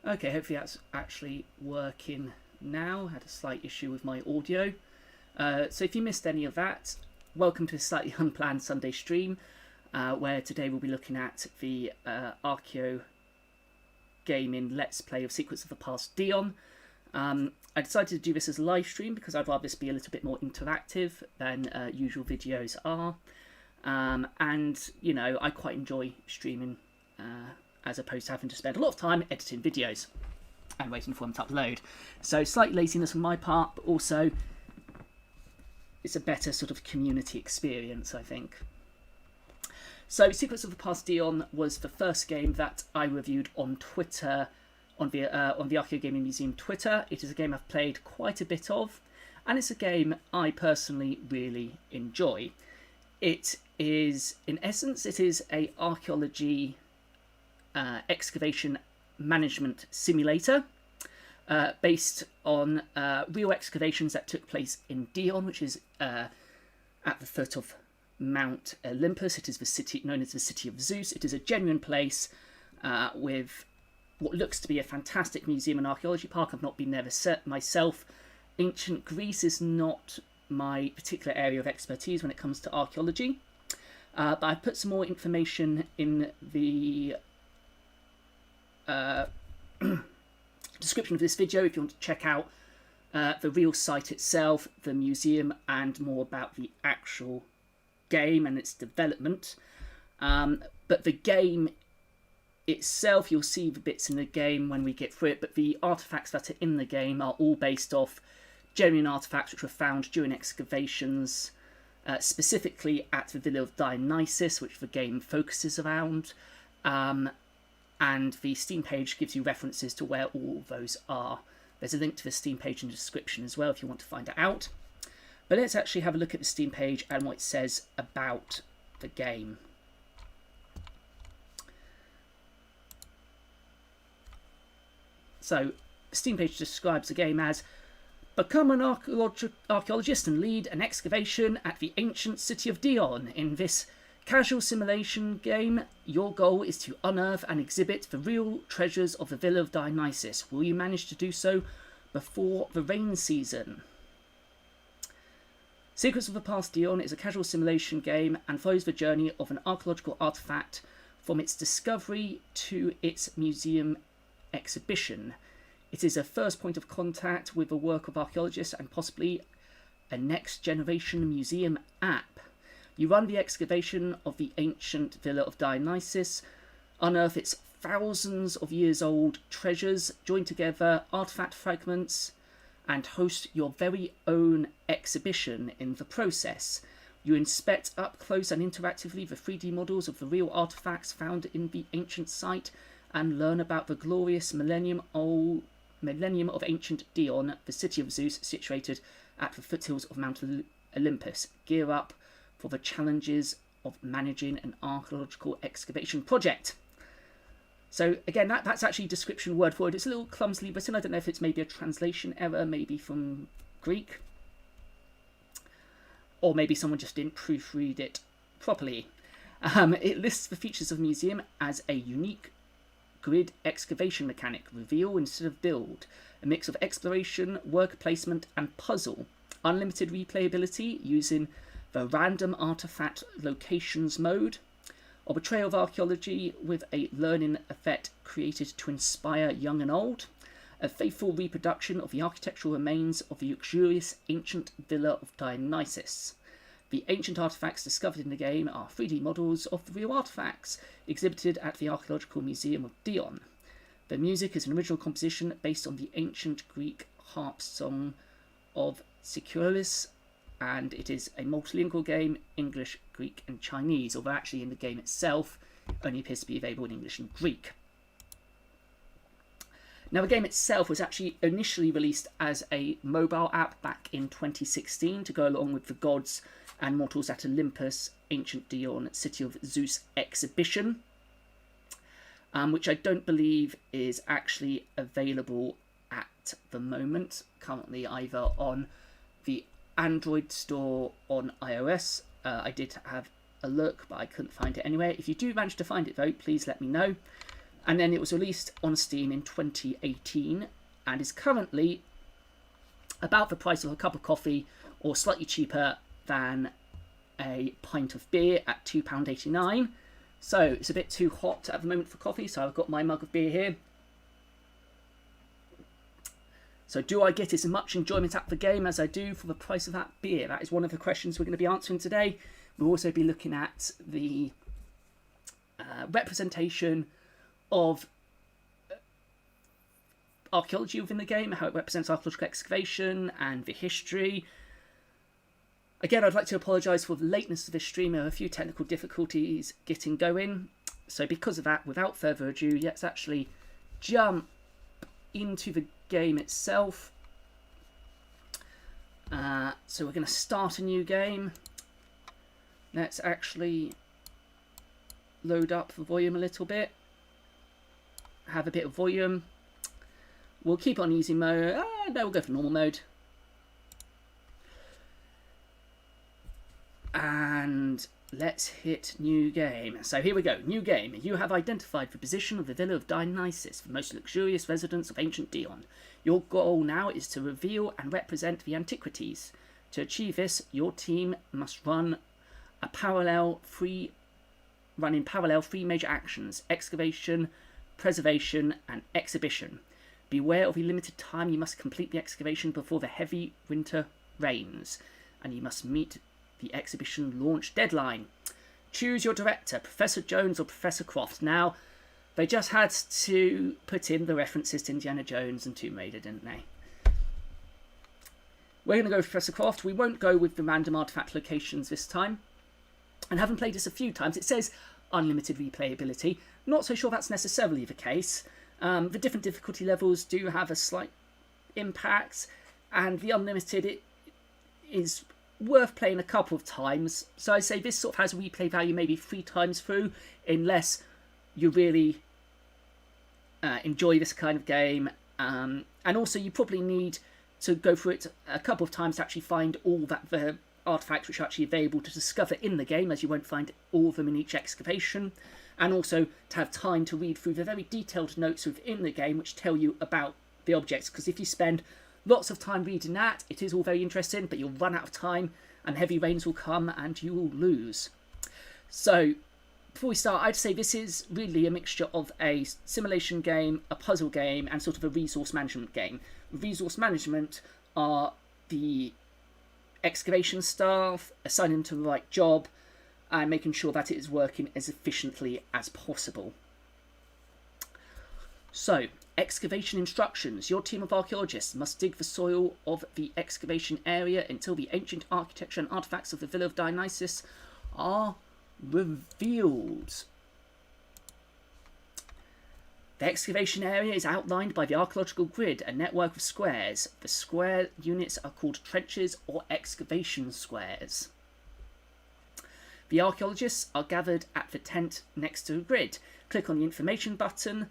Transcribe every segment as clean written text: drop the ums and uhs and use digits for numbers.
Okay, hopefully that's actually working now. Had a slight issue with my audio. So if you missed any of that, welcome to a slightly unplanned Sunday stream, where today we'll be looking at the Archaeogaming Let's Play of Secrets of the Past Dion. I decided to do this as a live stream because I'd rather this be a little bit more interactive than usual videos are. And, you know, I quite enjoy streaming as opposed to having to spend a lot of time editing videos and waiting for them to upload. So slight laziness on my part, but also it's a better sort of community experience, I think. So Secrets of the Past Dion was the first game that I reviewed on Twitter, on the Archaeogaming Museum Twitter. It is a game I've played quite a bit of, and it's a game I personally really enjoy. It is, in essence, it is a archaeology excavation management simulator based on real excavations that took place in Dion, which is at the foot of Mount Olympus. It is the city known as the City of Zeus. It is a genuine place with what looks to be a fantastic museum and archaeology park. I've not been there myself. Ancient Greece is not my particular area of expertise when it comes to archaeology, but I've put some more information in the description of this video if you want to check out the real site itself, the museum, and more about the actual game and its development. But the game itself, you'll see the bits in the game when we get through it, but the artifacts that are in the game are all based off genuine artifacts which were found during excavations, specifically at the Villa of Dionysus, which the game focuses around. And the Steam page gives you references to where all those are. There's a link to the Steam page in the description as well if you want to find it out. But let's actually have a look at the Steam page and what it says about the game. So, the Steam page describes the game as: become an archaeologist and lead an excavation at the ancient city of Dion. In this casual simulation game, your goal is to unearth and exhibit the real treasures of the Villa of Dionysus. Will you manage to do so before the rain season? Secrets of the Past Dion is a casual simulation game and follows the journey of an archaeological artifact from its discovery to its museum exhibition. It is a first point of contact with the work of archaeologists and possibly a next generation museum app. You run the excavation of the ancient Villa of Dionysus, unearth its thousands of years old treasures, join together artifact fragments, and host your very own exhibition in the process. You inspect up close and interactively the 3D models of the real artifacts found in the ancient site and learn about the glorious millennium of ancient Dion, the city of Zeus situated at the foothills of Mount Olympus. Gear up for the challenges of managing an archaeological excavation project. So again, that's actually description word for word. It's a little clumsily written. I don't know if it's maybe a translation error, maybe from Greek, or maybe someone just didn't proofread it properly. It lists the features of the museum as a unique grid excavation mechanic, reveal instead of build, a mix of exploration, worker placement, and puzzle, unlimited replayability using the random artifact locations mode, or betrayal of archaeology with a learning effect created to inspire young and old, a faithful reproduction of the architectural remains of the luxurious ancient Villa of Dionysus. The ancient artifacts discovered in the game are 3D models of the real artifacts exhibited at the Archaeological Museum of Dion. The music is an original composition based on the ancient Greek harp song of Siculus, and it is a multilingual game, English, Greek and Chinese, although actually in the game itself only appears to be available in English and Greek. Now the game itself was actually initially released as a mobile app back in 2016 to go along with the Gods and Mortals at Olympus, Ancient Dion, City of Zeus exhibition, which I don't believe is actually available at the moment, currently either on the Android store on iOS. I did have a look, but I couldn't find it anywhere. If you do manage to find it though, please let me know. and then it was released on Steam in 2018 and is currently about the price of a cup of coffee or slightly cheaper than a pint of beer at £2.89. So it's a bit too hot at the moment for coffee, so I've got my mug of beer here. So do I get as much enjoyment out of the game as I do for the price of that beer? That is one of the questions we're going to be answering today. We'll also be looking at the representation of archaeology within the game, how it represents archaeological excavation and the history. Again, I'd like to apologise for the lateness of this stream. There are a few technical difficulties getting going. So because of that, without further ado, let's actually jump into the game itself. So we're going to start a new game. Let's actually load up the volume a little bit. Have a bit of volume. We'll keep on easy mode. No, we'll go for normal mode. And let's hit new game. So here we go, new game. You have identified the position of the Villa of Dionysus, the most luxurious residence of ancient Dion. Your goal now is to reveal and represent the antiquities. To achieve this, your team must run in parallel three major actions: excavation, preservation, and exhibition. Beware of the limited time. You must complete the excavation before the heavy winter rains, and you must meet the exhibition launch deadline. Choose your director, Professor Jones or Professor Croft. Now, they just had to put in the references to Indiana Jones and Tomb Raider, didn't they? We're going to go with Professor Croft. We won't go with the random artifact locations this time. And having played this a few times, it says unlimited replayability. Not so sure that's necessarily the case. The different difficulty levels do have a slight impact, and the unlimited it is worth playing a couple of times. So I say this sort of has a replay value maybe 3 times through, unless you really enjoy this kind of game. And also you probably need to go through it a couple of times to actually find all the artifacts which are actually available to discover in the game, as you won't find all of them in each excavation. And also to have time to read through the very detailed notes within the game which tell you about the objects, because if you spend lots of time reading that, it is all very interesting, but you'll run out of time and heavy rains will come and you will lose. So before we start, I'd say this is really a mixture of a simulation game, a puzzle game, and sort of a resource management game. Resource management are the excavation staff, assigning them to the right job, and making sure that it is working as efficiently as possible. So, excavation instructions. Your team of archaeologists must dig the soil of the excavation area until the ancient architecture and artifacts of the Villa of Dionysus are revealed. The excavation area is outlined by the archaeological grid, a network of squares. The square units are called trenches or excavation squares. The archaeologists are gathered at the tent next to the grid. Click on the information button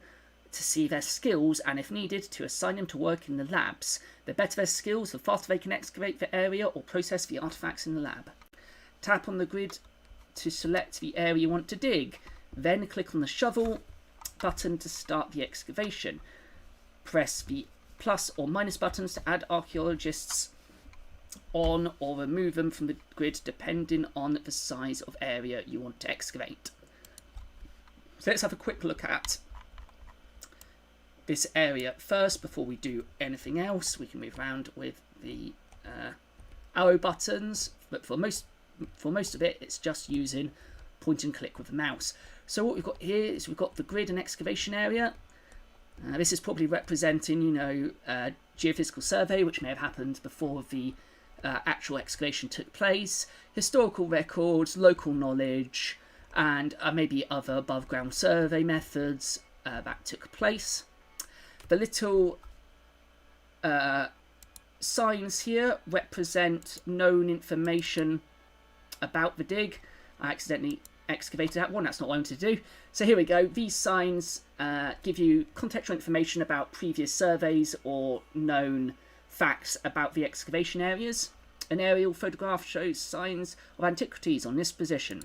to see their skills, and if needed, to assign them to work in the labs. The better their skills, the faster they can excavate the area or process the artifacts in the lab. Tap on the grid to select the area you want to dig. Then click on the shovel button to start the excavation. Press the plus or minus buttons to add archaeologists on or remove them from the grid depending on the size of area you want to excavate. So let's have a quick look at this area first before we do anything else. We can move around with the arrow buttons, but for most of it, it's just using point and click with the mouse. So what we've got here is we've got the grid and excavation area. This is probably representing, geophysical survey, which may have happened before the actual excavation took place, historical records, local knowledge, and maybe other above ground survey methods that took place. The little signs here represent known information about the dig. I accidentally excavated that one, that's not what I wanted to do. So here we go, these signs give you contextual information about previous surveys or known facts about the excavation areas. An aerial photograph shows signs of antiquities on this position.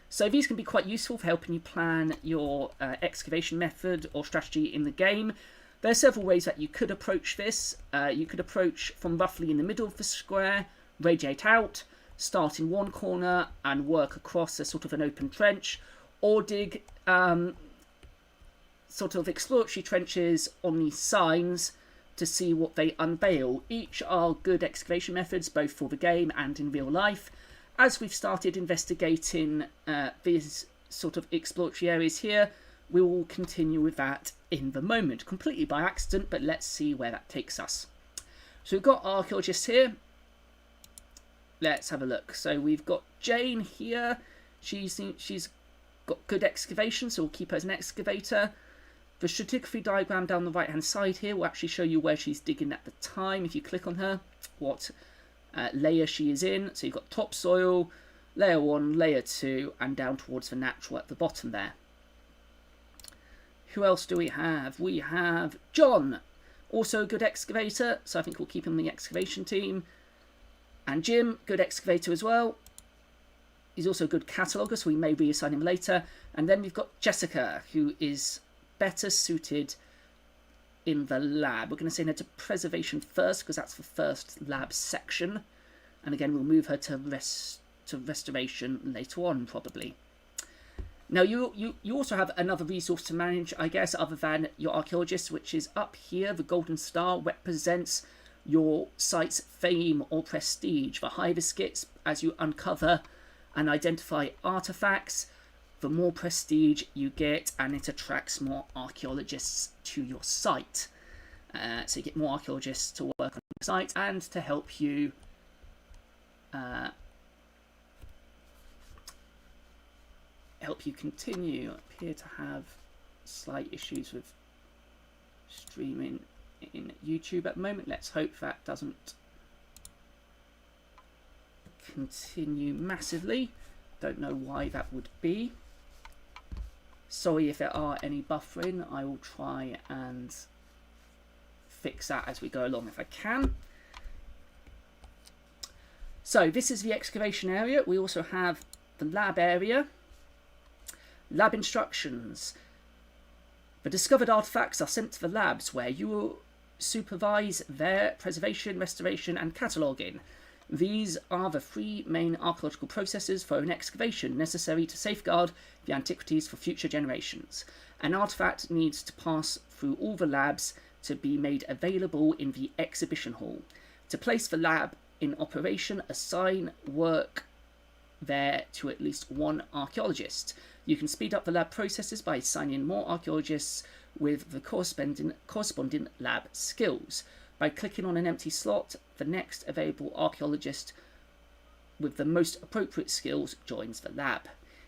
So these can be quite useful for helping you plan your excavation method or strategy in the game. There are several ways that you could approach this. You could approach from roughly in the middle of the square, radiate out, start in one corner and work across a sort of an open trench, or dig sort of exploratory trenches on these signs to see what they unveil. Each are good excavation methods, both for the game and in real life. As we've started investigating these sort of exploratory areas here, we will continue with that in the moment, completely by accident, but let's see where that takes us. So we've got archaeologists here. Let's have a look. So we've got Jane here. She's got good excavation, so we'll keep her as an excavator. The stratigraphy diagram down the right hand side here will actually show you where she's digging at the time, if you click on her, what layer she is in. So you've got topsoil, layer 1, layer 2, and down towards the natural at the bottom there. Who else do we have? We have John, also a good excavator, so I think we'll keep him on the excavation team. And Jim, good excavator as well. He's also a good cataloger, so we may reassign him later. And then we've got Jessica, who is better suited in the lab. We're going to send her to preservation first, because that's the first lab section. And again, we'll move her to restoration later on, probably. Now, you also have another resource to manage, I guess, other than your archaeologist, which is up here. The golden star represents your site's fame or prestige. The higher this gets as you uncover and identify artifacts, the more prestige you get, and it attracts more archaeologists to your site. So you get more archaeologists to work on your site and to help you continue. I appear to have slight issues with streaming in YouTube at the moment. Let's hope that doesn't continue massively. Don't know why that would be. Sorry if there are any buffering. I will try and fix that as we go along if I can. So this is the excavation area. We also have the lab area. Lab instructions. The discovered artifacts are sent to the labs where you will supervise their preservation, restoration and cataloguing. These are the three main archaeological processes for an excavation necessary to safeguard the antiquities for future generations. An artifact needs to pass through all the labs to be made available in the exhibition hall. To place the lab in operation, assign work there to at least one archaeologist. You can speed up the lab processes by assigning more archaeologists with the corresponding lab skills. By clicking on an empty slot, the next available archaeologist with the most appropriate skills joins the lab.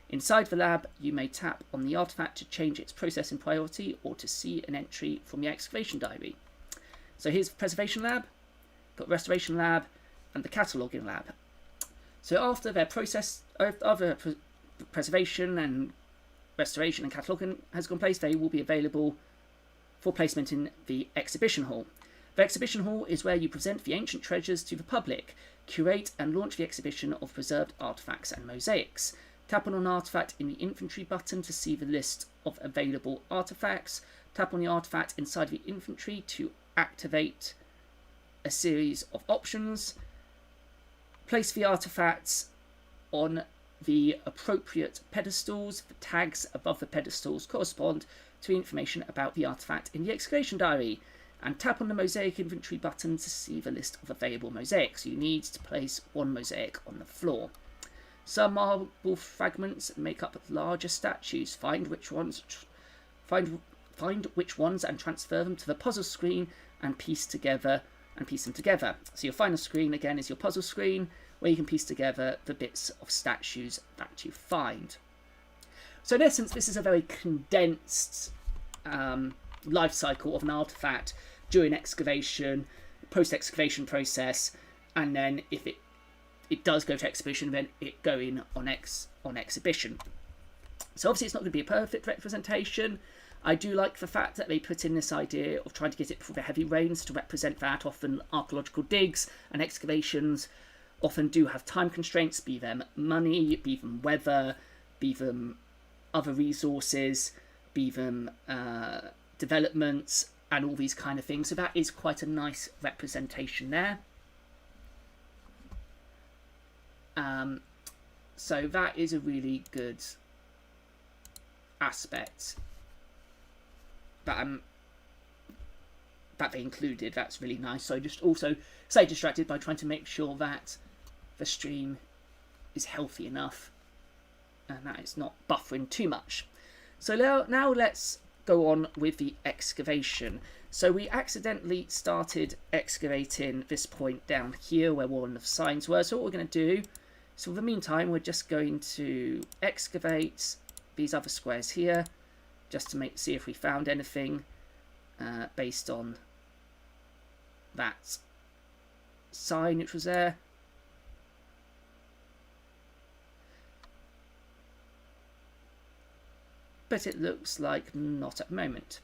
Inside the lab, you may tap on the artifact to change its processing priority or to see an entry from your excavation diary. So here's the preservation lab, got restoration lab, and the cataloguing lab. So after their preservation and restoration and cataloguing has gone place, they will be available for placement in the exhibition hall. The exhibition hall is where you present the ancient treasures to the public, curate and launch the exhibition of preserved artifacts and mosaics. Tap on an artifact in the inventory button to see the list of available artifacts. Tap on the artifact inside the inventory to activate a series of options. Place the artifacts on the appropriate pedestals. The tags above the pedestals correspond to information about the artifact in the excavation diary. And tap on the mosaic inventory button to see the list of available mosaics. You need to place one mosaic on the floor. Some marble fragments make up larger statues. Find which ones and transfer them to the puzzle screen and piece them together. So your final screen again is your puzzle screen, where you can piece together the bits of statues that you find. So in essence, this is a very condensed life cycle of an artifact during excavation, post-excavation process, and then if it does go to exhibition, then it going on exhibition. So obviously it's not going to be a perfect representation. I do like the fact that they put in this idea of trying to get it for the heavy rains to represent that. Often archaeological digs and excavations often do have time constraints, be them money, be them weather, be them other resources, be them developments, and all these kind of things. So that is quite a nice representation there. So that is a really good aspect that they included. That's really nice. So just also stay distracted by trying to make sure that the stream is healthy enough and that it's not buffering too much. So now let's go on with the excavation. So we accidentally started excavating this point down here where one of the signs were. So what we're going to do, so in the meantime, we're just going to excavate these other squares here just to see if we found anything based on that sign which was there. But it looks like not at the moment.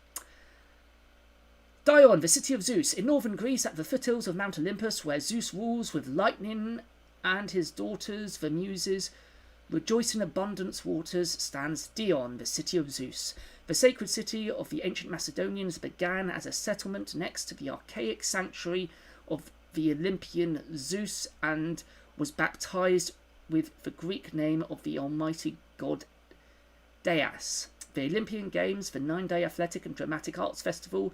Dion, the city of Zeus, in northern Greece at the foothills of Mount Olympus, where Zeus rules with lightning and his daughters, the Muses, rejoice in abundance waters, stands Dion, the city of Zeus. The sacred city of the ancient Macedonians began as a settlement next to the archaic sanctuary of the Olympian Zeus and was baptized with the Greek name of the almighty god Deus. The Olympian Games, the 9-day athletic and dramatic arts festival,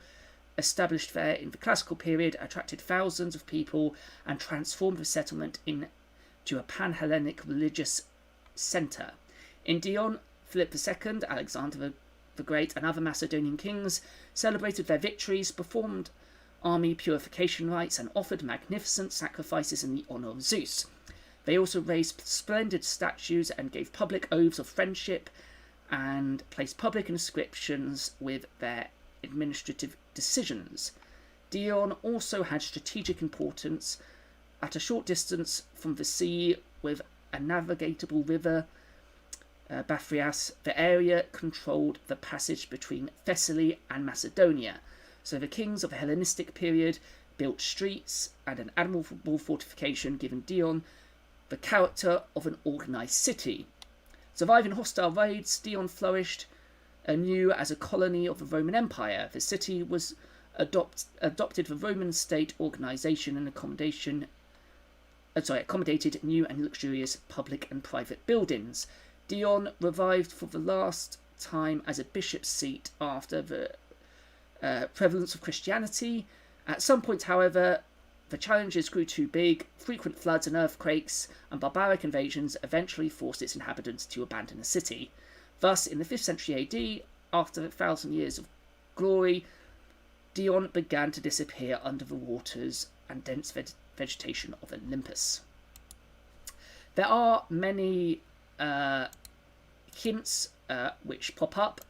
established there in the classical period, attracted thousands of people and transformed the settlement into a pan-Hellenic religious centre. In Dion, Philip II, Alexander the Great and other Macedonian kings celebrated their victories, performed army purification rites and offered magnificent sacrifices in the honour of Zeus. They also raised splendid statues and gave public oaths of friendship and placed public inscriptions with their administrative decisions. Dion also had strategic importance. At a short distance from the sea with a navigable river, Bathrias, the area controlled the passage between Thessaly and Macedonia. So the kings of the Hellenistic period built streets and an admirable fortification, giving Dion the character of an organised city. Surviving hostile raids, Dion flourished anew as a colony of the Roman Empire. The city was adopted the Roman state organisation and accommodated new and luxurious public and private buildings. Dion revived for the last time as a bishop's seat after the prevalence of Christianity. At some point, however, the challenges grew too big. Frequent floods and earthquakes and barbaric invasions eventually forced its inhabitants to abandon the city. Thus, in the 5th century AD, after 1,000 years of glory, Dion began to disappear under the waters and dense vegetation of Olympus. There are many hints which pop up,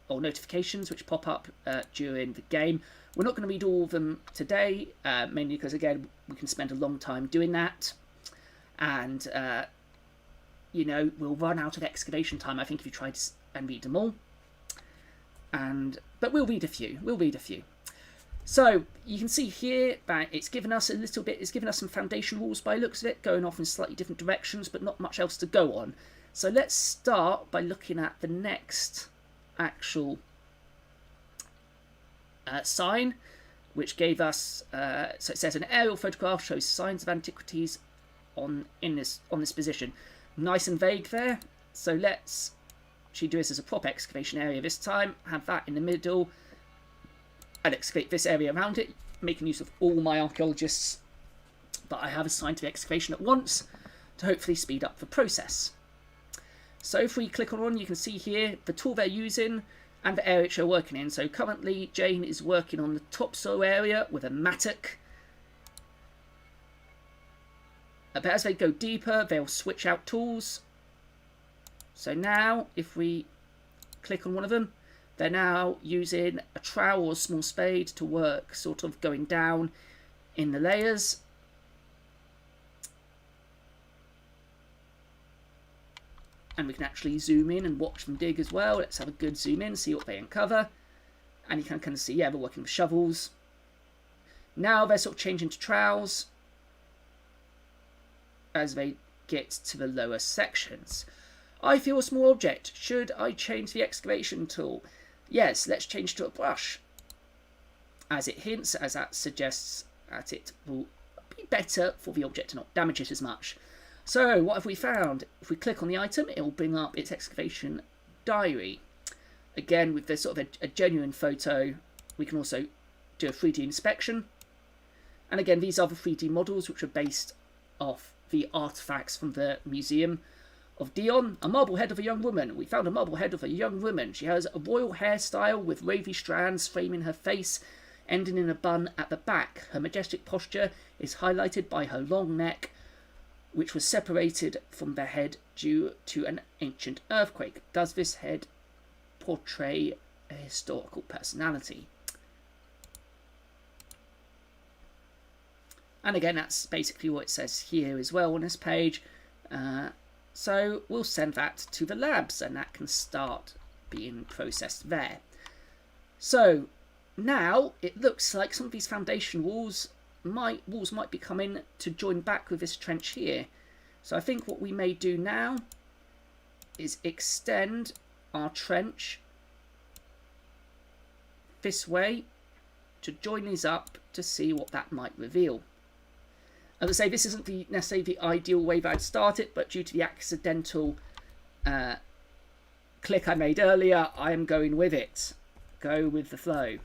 or notifications which pop up during the game. We're not going to read all of them today, mainly because, again, we can spend a long time doing that. And, we'll run out of excavation time, I think, if you try and read them all. But we'll read a few. So, you can see here that it's given us some foundation rules by the looks of it, going off in slightly different directions, but not much else to go on. So let's start by looking at the next actual sign, which gave us, so it says an aerial photograph shows signs of antiquities on this position. Nice and vague there, so let's actually do this as a proper excavation area this time, have that in the middle, and excavate this area around it, making use of all my archaeologists that I have assigned to the excavation at once, to hopefully speed up the process. So if we click on one, you can see here the tool they're using and the area which they're working in. So currently Jane is working on the topsoil area with a mattock. But as they go deeper, they'll switch out tools. So now, if we click on one of them, they're now using a trowel or a small spade to work, sort of going down in the layers. And we can actually zoom in and watch them dig as well. Let's have a good zoom in, see what they uncover. And you can kind of see, yeah, they're working with shovels. Now they're sort of changing to trowels as they get to the lower sections. I feel a small object. Should I change the excavation tool? Yes, let's change to a brush. As it hints, as that suggests that it will be better for the object to not damage it as much. So, what have we found? If we click on the item, it will bring up its excavation diary. Again, with this sort of a genuine photo, we can also do a 3D inspection. And again, these are the 3D models which are based off the artifacts from the Museum of Dion. A marble head of a young woman. We found a marble head of a young woman. She has a royal hairstyle with wavy strands framing her face, ending in a bun at the back. Her majestic posture is highlighted by her long neck, which was separated from the head due to an ancient earthquake. Does this head portray a historical personality? And again, that's basically what it says here as well on this page. So we'll send that to the labs and that can start being processed there. So now it looks like some of these foundation walls might be coming to join back with this trench here. So I think what we may do now is extend our trench this way to join these up to see what that might reveal. As I say, this isn't necessarily the ideal way that I'd start it, but due to the accidental click I made earlier, I am going with it. Go with the flow.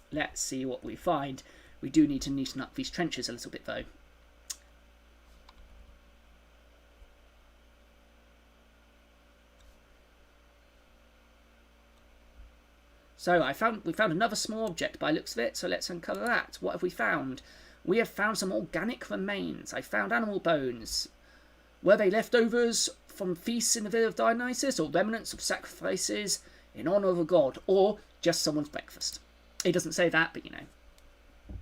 Let's see what we find. We do need to neaten up these trenches a little bit though. So we found another small object by the looks of it, so let's uncover that. What have we found? We have found some organic remains. I found animal bones. Were they leftovers from feasts in the Villa of Dionysus, or remnants of sacrifices in honour of a god, or just someone's breakfast? It doesn't say that, but you know.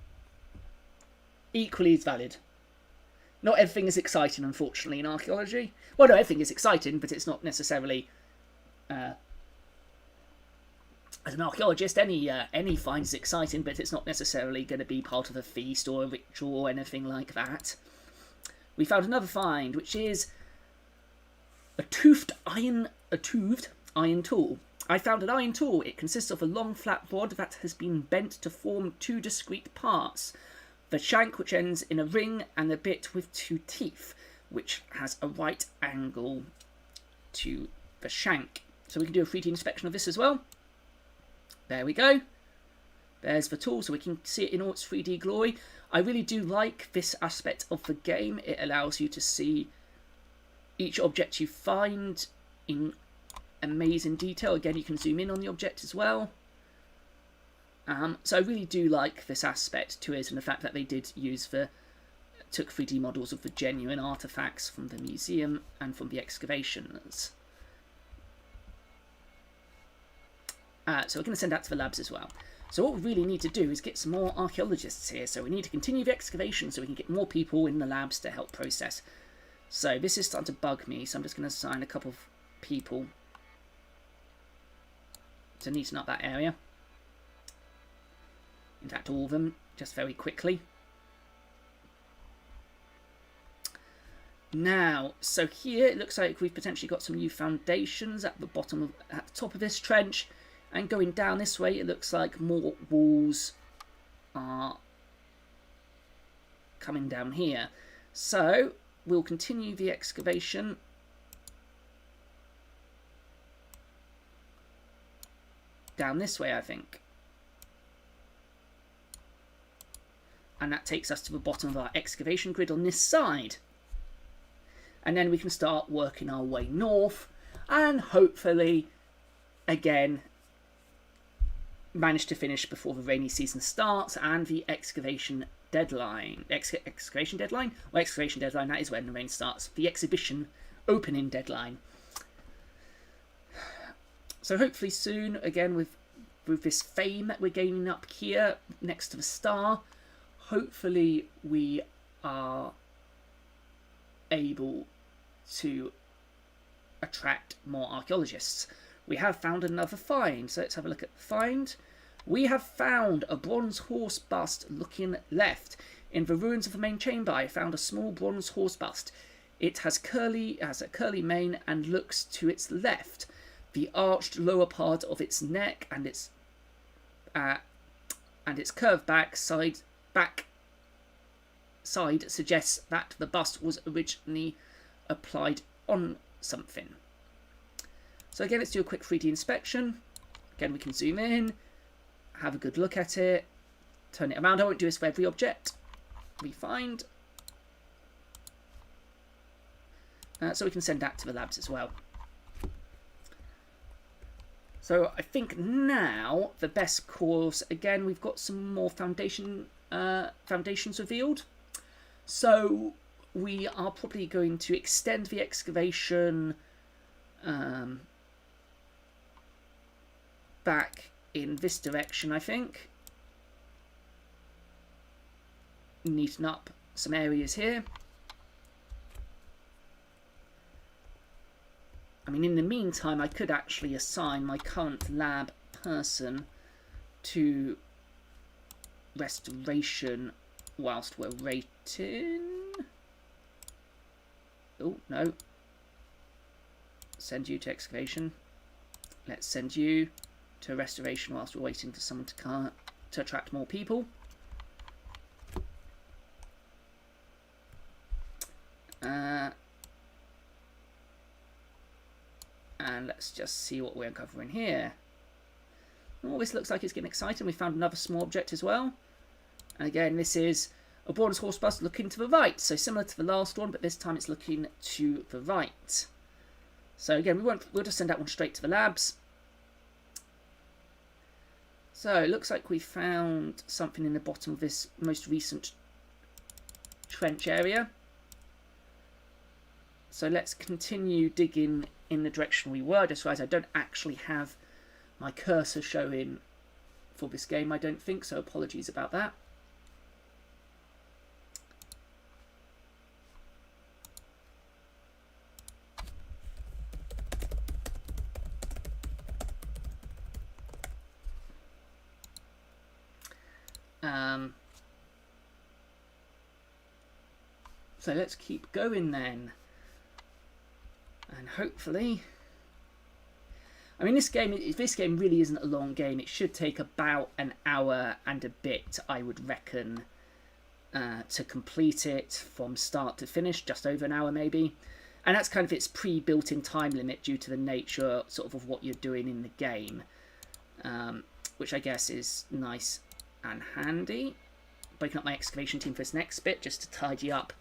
Equally as valid. Not everything is exciting, unfortunately, in archaeology. Well, no, everything is exciting, but it's not necessarily... as an archaeologist, any find is exciting, but it's not necessarily going to be part of a feast or a ritual or anything like that. We found another find, which is a toothed iron tool. I found an iron tool. It consists of a long flat rod that has been bent to form two discrete parts. The shank, which ends in a ring, and the bit with two teeth, which has a right angle to the shank. So we can do a 3D inspection of this as well. There we go. There's the tool, so we can see it in all its 3D glory. I really do like this aspect of the game. It allows you to see each object you find in amazing detail. Again, you can zoom in on the object as well. So I really do like this aspect to it, and the fact that they took 3D models of the genuine artifacts from the museum and from the excavations. So we're going to send that to the labs as well. So what we really need to do is get some more archaeologists here. So we need to continue the excavation so we can get more people in the labs to help process. So this is starting to bug me, so I'm just going to assign a couple of people to neaten up that area. In fact, all of them, just very quickly. Now, so here it looks like we've potentially got some new foundations at the top of this trench. And going down this way, it looks like more walls are coming down here. So we'll continue the excavation. Down this way, I think. And that takes us to the bottom of our excavation grid on this side. And then we can start working our way north. And hopefully, again, manage to finish before the rainy season starts and the excavation deadline. Excavation deadline? Well, excavation deadline, that is when the rain starts. The exhibition opening deadline. So hopefully soon, again, with this fame that we're gaining up here next to the star, hopefully we are able to attract more archaeologists. We have found another find, so let's have a look at the find. We have found a bronze horse bust looking left. In the ruins of the main chamber, I found a small bronze horse bust. It has a curly mane and looks to its left. The arched lower part of its neck and its curved back side suggests that the bust was originally applied on something. So again, let's do a quick 3D inspection. Again, we can zoom in, have a good look at it, turn it around. I won't do this for every object. Refind. So we can send that to the labs as well. So I think now the best course, again, we've got some more foundations revealed. So we are probably going to extend the excavation back in this direction, I think. Neaten up some areas here. I mean, in the meantime, I could actually assign my current lab person to restoration whilst we're waiting. Oh, no. Send you to excavation. Let's send you to restoration whilst we're waiting for someone to attract more people. And let's just see what we're uncovering here. Oh, this looks like it's getting exciting. We found another small object as well. And again, this is a bronze horse bust looking to the right. So similar to the last one, but this time it's looking to the right. So again, we'll just send that one straight to the labs. So it looks like we found something in the bottom of this most recent trench area. So let's continue digging in the direction we were. I just realised I don't actually have my cursor showing for this game, I don't think, so apologies about that. So let's keep going then. And hopefully, I mean, this game really isn't a long game. It should take about an hour and a bit, I would reckon, to complete it from start to finish, just over an hour maybe. And that's kind of its pre-built-in time limit due to the nature sort of what you're doing in the game, which I guess is nice and handy. Breaking up my excavation team for this next bit, just to tidy up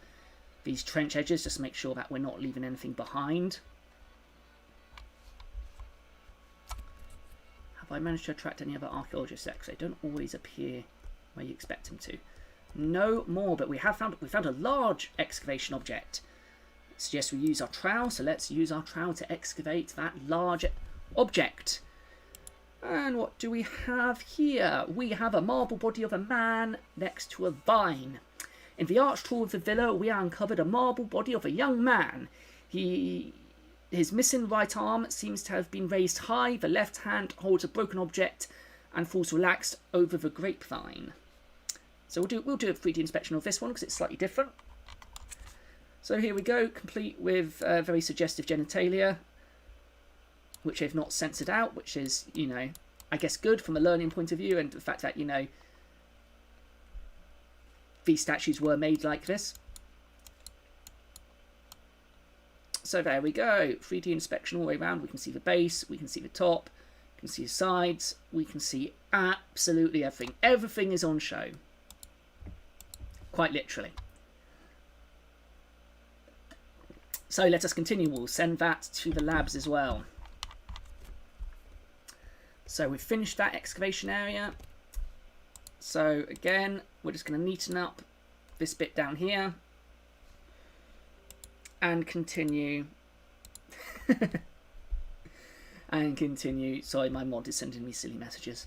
these trench edges, just to make sure that we're not leaving anything behind. Have I managed to attract any other archaeologists yet? Because they don't always appear where you expect them to. No more, but we found a large excavation object. It suggests we use our trowel, so let's use our trowel to excavate that large object. And what do we have here? We have a marble body of a man next to a vine. In the arched hall of the villa, we uncovered a marble body of a young man. His missing right arm seems to have been raised high. The left hand holds a broken object and falls relaxed over the grapevine. So we'll do a 3D inspection of this one because it's slightly different. So here we go, complete with very suggestive genitalia, which they've not censored out, which is, you know, I guess good from a learning point of view, and the fact that, you know, these statues were made like this. So there we go, 3D inspection all the way around. We can see the base, we can see the top, we can see the sides, we can see absolutely everything. Everything is on show. Quite literally. So let us continue. We'll send that to the labs as well. So we've finished that excavation area. So again, we're just going to neaten up this bit down here. And continue. And continue. Sorry, my mod is sending me silly messages.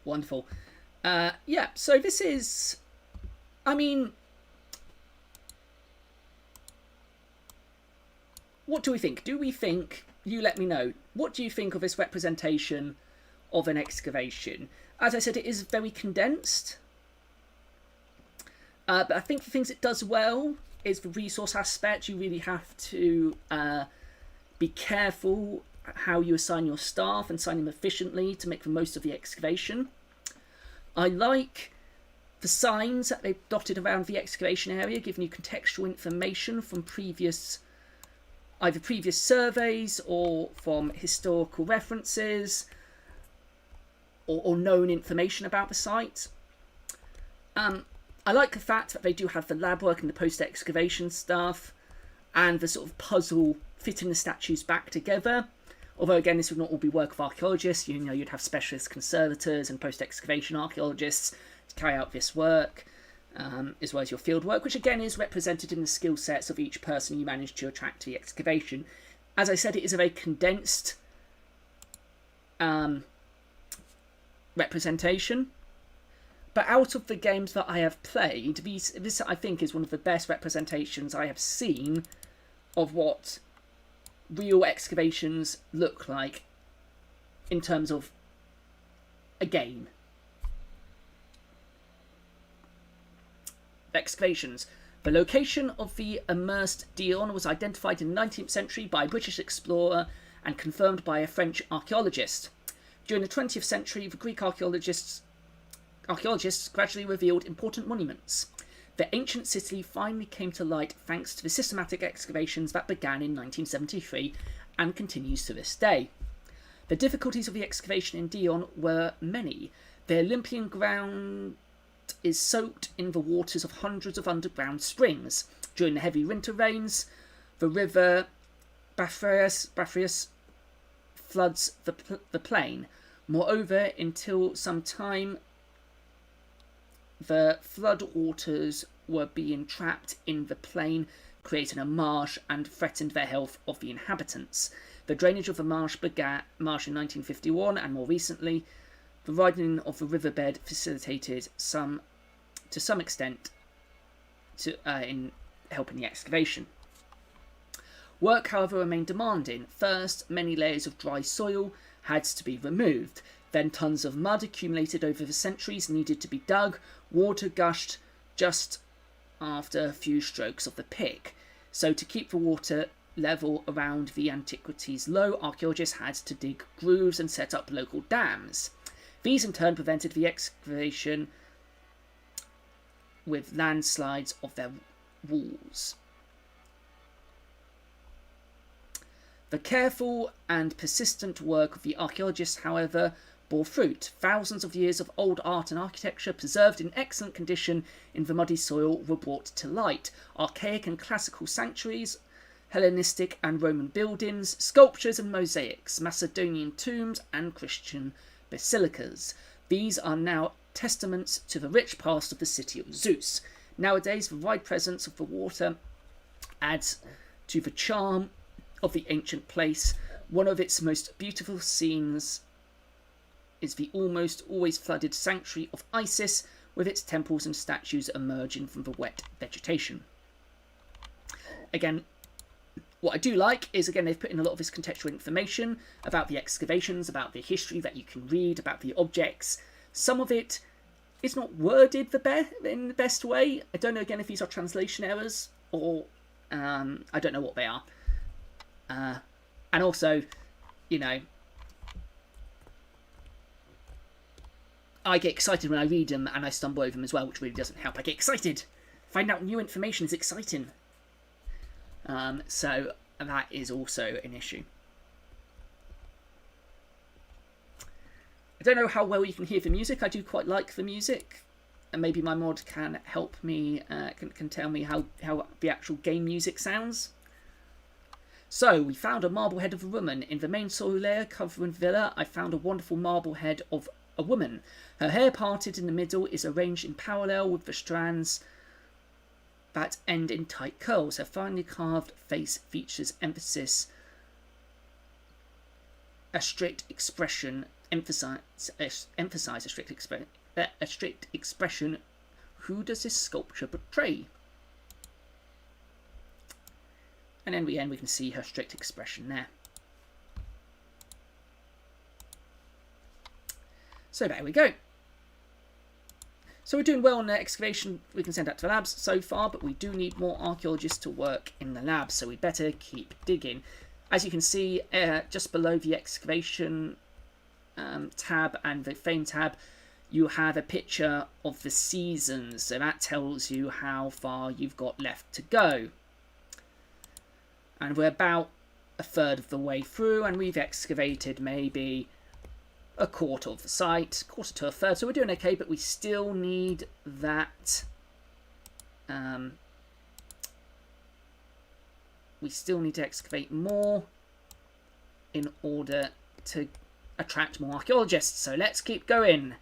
Wonderful. Yeah, so this is, I mean, what do we think? Do we think you let me know. What do you think of this representation of an excavation? As I said, it is very condensed. But I think the things it does well is the resource aspect. You really have to be careful how you assign your staff and assign them efficiently to make the most of the excavation. I like the signs that they've dotted around the excavation area, giving you contextual information from either previous surveys or from historical references or known information about the site. I like the fact that they do have the lab work and the post-excavation stuff and the sort of puzzle fitting the statues back together. Although, again, this would not all be work of archaeologists. You know, you'd have specialist conservators and post-excavation archaeologists to carry out this work, as well as your field work, which, again, is represented in the skill sets of each person you manage to attract to the excavation. As I said, it is a very condensed representation. But out of the games that I have played, this, I think, is one of the best representations I have seen of what real excavations look like in terms of a game. Excavations. The location of the immersed Dion was identified in the 19th century by a British explorer and confirmed by a French archaeologist. During the 20th century, the Greek archaeologists gradually revealed important monuments. The ancient city finally came to light thanks to the systematic excavations that began in 1973 and continues to this day. The difficulties of the excavation in Dion were many. The Olympian ground is soaked in the waters of hundreds of underground springs. During the heavy winter rains, the river Baphrius floods the plain. Moreover, until some time, the flood waters were being trapped in the plain, creating a marsh and threatened the health of the inhabitants. The drainage of the marsh began in 1951, and more recently, the widening of the riverbed facilitated to some extent in helping the excavation. Work, however, remained demanding. First, many layers of dry soil had to be removed. Then tons of mud accumulated over the centuries needed to be dug. Water gushed just after a few strokes of the pick. So to keep the water level around the antiquities low, archaeologists had to dig grooves and set up local dams. These in turn prevented the excavation with landslides of their walls. The careful and persistent work of the archaeologists, however, bore fruit. Thousands of years of old art and architecture preserved in excellent condition in the muddy soil were brought to light. Archaic and classical sanctuaries, Hellenistic and Roman buildings, sculptures and mosaics, Macedonian tombs and Christian basilicas. These are now testaments to the rich past of the city of Zeus. Nowadays, the wide presence of the water adds to the charm of the ancient place. One of its most beautiful scenes is the almost always flooded sanctuary of Isis, with its temples and statues emerging from the wet vegetation. Again, what I do like is, again, they've put in a lot of this contextual information about the excavations, about the history that you can read, about the objects. Some of it is not worded in the best way. I don't know, again, if these are translation errors or I don't know what they are. And also, you know, I get excited when I read them and I stumble over them as well, which really doesn't help. I get excited. Find out new information is exciting. So that is also an issue. I don't know how well you can hear the music. I do quite like the music. And maybe my mod can help me, can tell me how the actual game music sounds. So, we found a marble head of a woman. In the main soil layer covering Villa, I found a wonderful marble head of a woman. Her hair parted in the middle is arranged in parallel with the strands that end in tight curls. Her finely carved face features a strict expression. Emphasize a strict expression. Who does this sculpture portray? And then we can see her strict expression there. So there we go. So we're doing well on the excavation. We can send that to the labs so far, but we do need more archaeologists to work in the labs, so we better keep digging. As you can see, just below the excavation tab and the fame tab, you have a picture of the seasons, so that tells you how far you've got left to go. And we're about a third of the way through, and we've excavated maybe a quarter of the site, quarter to a third, so we're doing okay, but we still need that we still need to excavate more in order to attract more archaeologists. So let's keep going.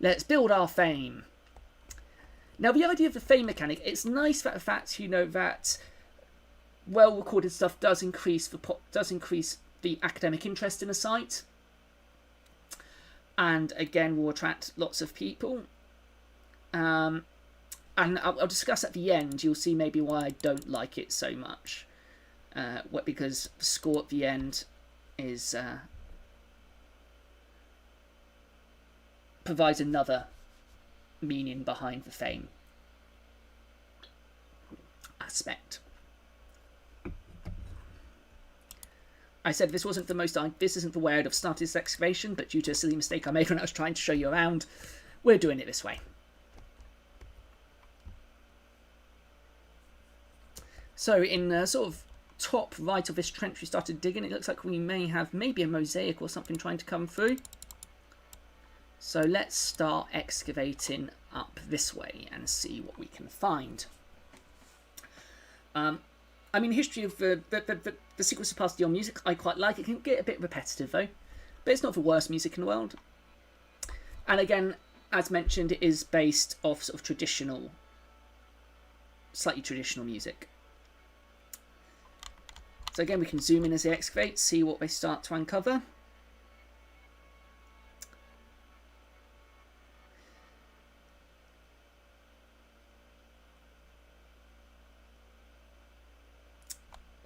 Let's build our fame. Now, the idea of the fame mechanic, it's nice that the fact, you know, that well-recorded stuff does increase the academic interest in a site, and again will attract lots of people. And I'll discuss at the end. You'll see maybe why I don't like it so much, because the score at the end is provides another meaning behind the fame aspect. I said this isn't the way I'd have started this excavation, but due to a silly mistake I made when I was trying to show you around, we're doing it this way. So in the sort of top right of this trench we started digging, it looks like we may have maybe a mosaic or something trying to come through. So let's start excavating up this way and see what we can find. I mean, history of the sequence of Past Dion music, I quite like. It can get a bit repetitive though, but it's not the worst music in the world. And again, as mentioned, it is based off sort of traditional, slightly traditional music. So again, we can zoom in as they excavate, see what they start to uncover.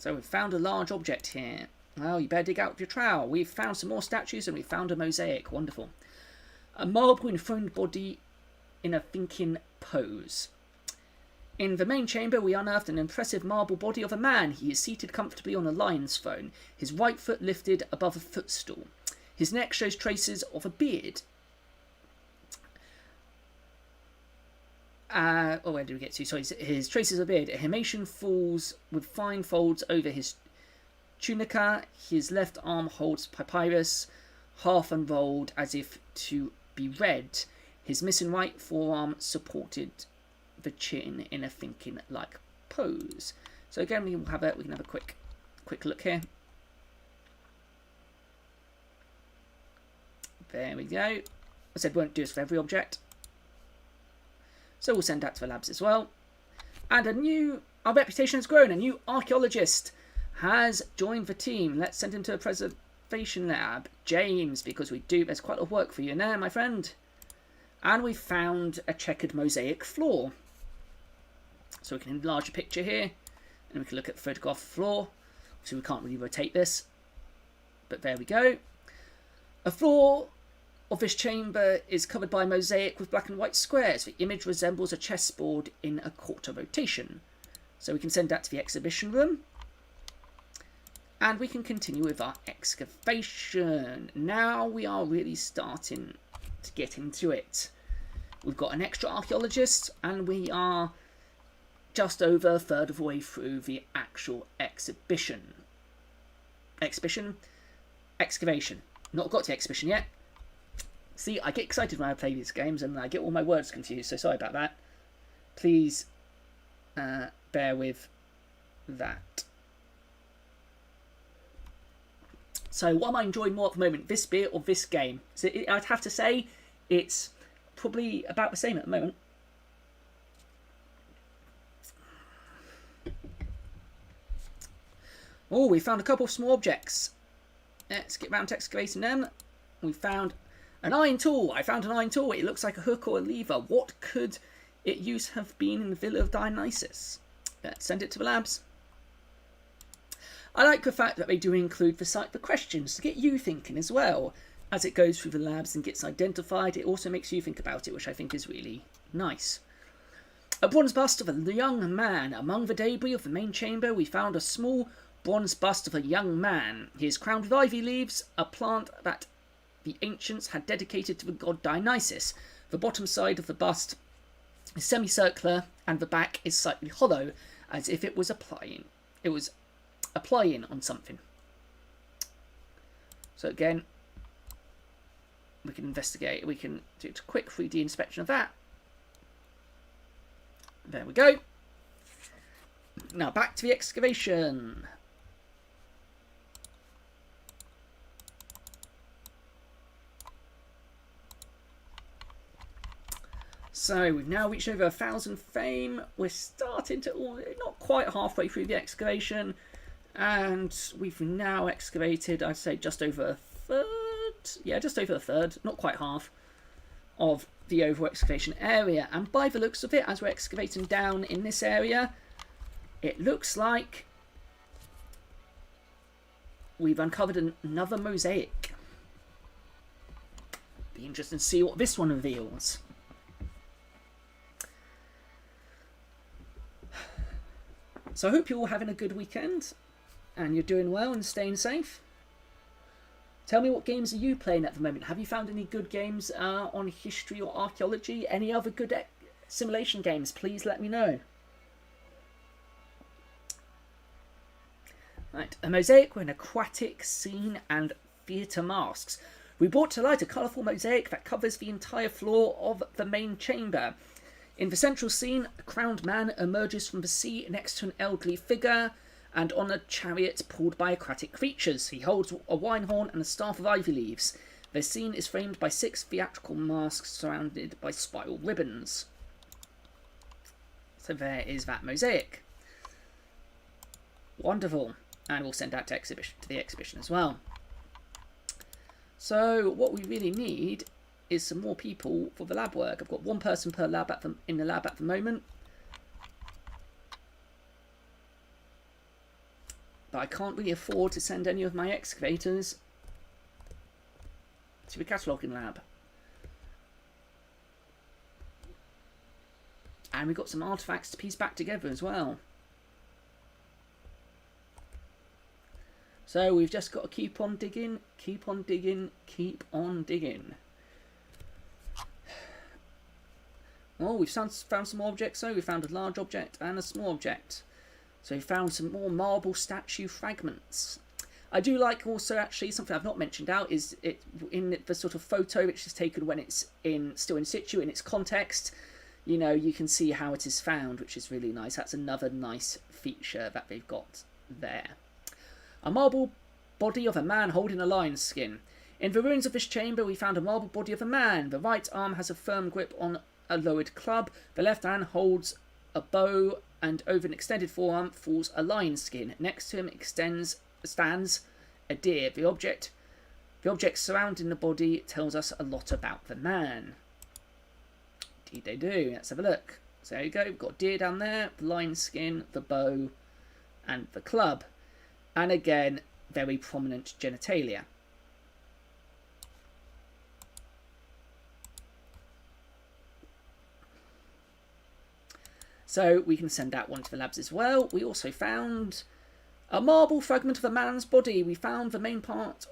So we've found a large object here. Well, you better dig out with your trowel. We've found some more statues and we've found a mosaic. Wonderful. A marble enthroned body in a thinking pose. In the main chamber, we unearthed an impressive marble body of a man. He is seated comfortably on a lion's throne, his right foot lifted above a footstool. His neck shows traces of a beard. Where did we get to? Sorry, his traces of beard. A himation falls with fine folds over his tunica. His left arm holds papyrus, half unrolled as if to be read. His missing right forearm supported the chin in a thinking-like pose. So again, we can have a quick look here. There we go. I said won't do this for every object. So we'll send that to the labs as well. And our reputation has grown. A new archaeologist has joined the team. Let's send him to a preservation lab. James, because there's quite a lot of work for you in there, my friend. And we found a checkered mosaic floor. So we can enlarge the picture here. And we can look at the photograph floor. So we can't really rotate this. But there we go. A floor of this chamber is covered by mosaic with black and white squares. The image resembles a chessboard in a quarter rotation. So we can send that to the exhibition room. And we can continue with our excavation. Now we are really starting to get into it. We've got an extra archaeologist and we are just over a third of the way through the actual exhibition. Excavation. Not got to the exhibition yet. See, I get excited when I play these games and I get all my words confused, so sorry about that. Please bear with that. So what am I enjoying more at the moment, this bit or this game? So I'd have to say it's probably about the same at the moment. Oh, we found a couple of small objects. Let's get round to excavating them. We found an iron tool. I found an iron tool. It looks like a hook or a lever. What could it used to have been in the Villa of Dionysus? Let's send it to the labs. I like the fact that they do include the site for questions to get you thinking as well. as it goes through the labs and gets identified, it also makes you think about it, which I think is really nice. A bronze bust of a young man. Among the debris of the main chamber, we found a small bronze bust of a young man. He is crowned with ivy leaves, a plant that the ancients had dedicated to the god Dionysus. The bottom side of the bust is semicircular, and the back is slightly hollow, as if it was applying on something. So again, we can investigate. We can do a quick 3D inspection of that. There we go. Now back to the excavation. So we've now reached over 1,000 fame. We're starting to, not quite halfway through the excavation, and we've now excavated, I'd say, just over a third. Yeah, just over a third, not quite half, of the overall excavation area. And by the looks of it, as we're excavating down in this area, it looks like we've uncovered another mosaic. Be interesting to see what this one reveals. So I hope you're all having a good weekend and you're doing well and staying safe. Tell me, what games are you playing at the moment? Have you found any good games on history or archaeology? Any other good simulation games? Please let me know. Right, a mosaic with an aquatic scene and theatre masks. We brought to light a colourful mosaic that covers the entire floor of the main chamber. In the central scene, a crowned man emerges from the sea next to an elderly figure and on a chariot pulled by aquatic creatures. He holds a wine horn and a staff of ivy leaves. The scene is framed by 6 theatrical masks surrounded by spiral ribbons. So there is that mosaic. Wonderful. And we'll send that to the exhibition as well. So what we really need is some more people for the lab work. I've got 1 person per lab in the lab at the moment. But I can't really afford to send any of my excavators to the cataloguing lab. And we've got some artefacts to piece back together as well. So we've just got to keep on digging, keep on digging, keep on digging. Oh, we've found some more objects. So we found a large object and a small object. So we found some more marble statue fragments. I do like also, actually, something I've not mentioned out is it in the sort of photo which is taken when it's still in situ, in its context. You know, you can see how it is found, which is really nice. That's another nice feature that they've got there. A marble body of a man holding a lion's skin. In the ruins of this chamber, we found a marble body of a man. The right arm has a firm grip on a lowered club. The left hand holds a bow, and over an extended forearm falls a lion's skin. Next to him stands a deer. The object surrounding the body tells us a lot about the man. Indeed they do. Let's have a look. So there you go. We've got deer down there, the lion's skin, the bow, and the club. And again, very prominent genitalia. So we can send that one to the labs as well. We also found a marble fragment of a man's body. We found the main part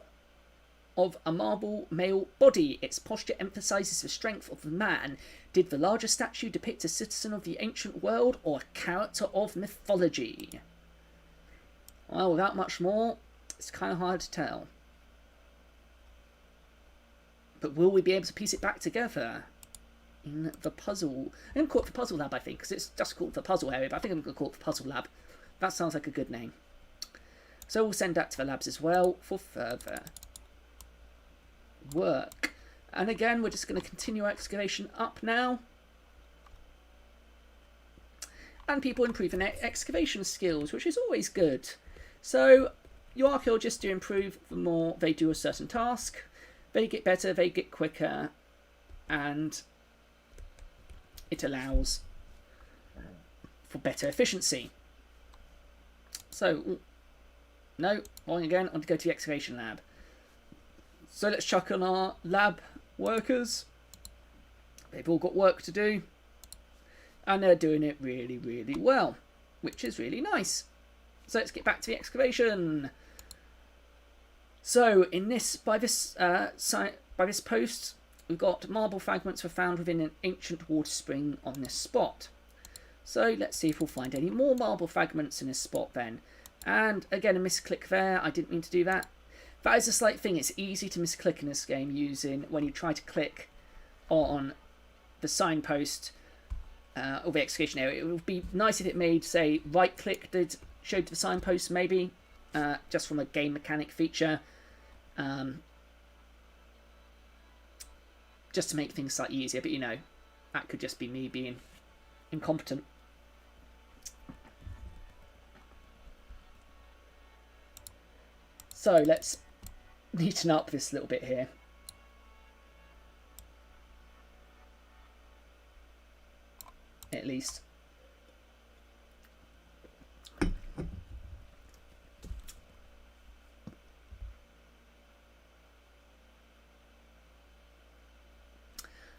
of a marble male body. Its posture emphasises the strength of the man. Did the larger statue depict a citizen of the ancient world or a character of mythology? Well, without much more, it's kind of hard to tell. But will we be able to piece it back together in the puzzle? I'm going to call it the puzzle lab, I think, because it's just called the puzzle area, but I think I'm going to call it the puzzle lab. That sounds like a good name. So we'll send that to the labs as well for further work. And again, we're just going to continue our excavation up now. And people improving their excavation skills, which is always good. So your archaeologists do improve the more they do a certain task. They get better, they get quicker, and it allows for better efficiency. So, no, wrong again, I want to go to the excavation lab. So let's chuck on our lab workers. They've all got work to do. And they're doing it really, really well, which is really nice. So let's get back to the excavation. So in this, by this post, we've got marble fragments were found within an ancient water spring on this spot. So let's see if we'll find any more marble fragments in this spot then. And again, a misclick there. I didn't mean to do that. That is a slight thing. It's easy to misclick in this game using when you try to click on the signpost or the excavation area. It would be nice if it made, say, right click that showed the signpost maybe, just from a game mechanic feature. Just to make things slightly easier, but you know, that could just be me being incompetent. So let's neaten up this little bit here. At least.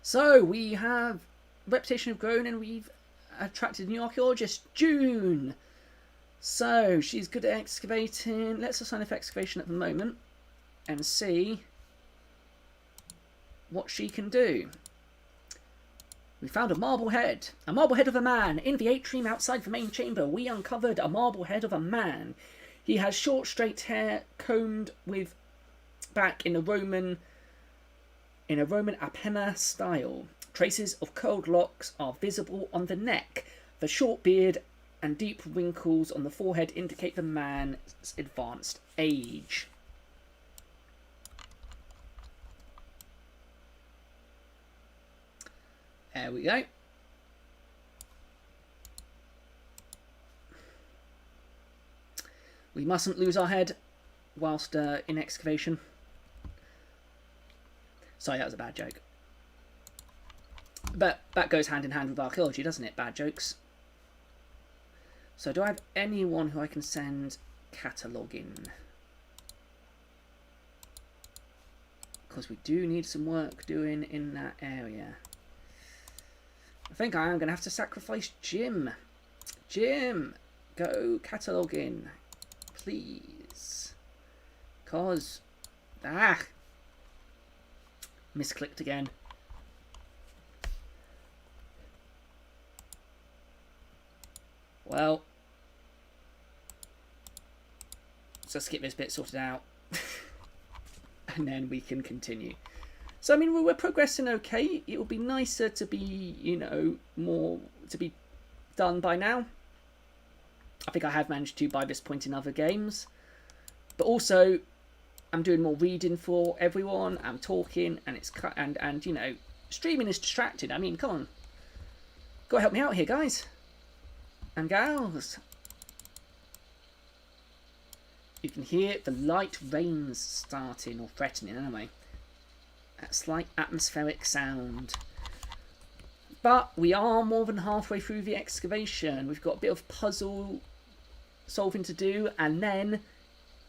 So we have reputation have grown and we've attracted a new archaeologist, June. So she's good at excavating. Let's assign her for excavation at the moment and see what she can do. We found a marble head of a man. In the atrium outside the main chamber, we uncovered a marble head of a man. He has short, straight hair, combed with back in a Roman Appenna style. Traces of curled locks are visible on the neck. The short beard and deep wrinkles on the forehead indicate the man's advanced age. There we go. We mustn't lose our head whilst in excavation. Sorry, that was a bad joke. But that goes hand in hand with archaeology, doesn't it? Bad jokes. So do I have anyone who I can send cataloguing? Because we do need some work doing in that area. I think I am going to have to sacrifice Jim. Jim, go cataloguing, please. Because, misclicked again. Well, so let's get this bit sorted out. And then we can continue. So, I mean, we're progressing okay. It would be nicer to be, you know, more to be done by now. I think I have managed to by this point in other games. But also, I'm doing more reading for everyone. I'm talking, and it's and you know, streaming is distracting. I mean, come on, gotta help me out here, guys and gals. You can hear the light rains starting or threatening anyway. That slight atmospheric sound. But we are more than halfway through the excavation. We've got a bit of puzzle solving to do, and then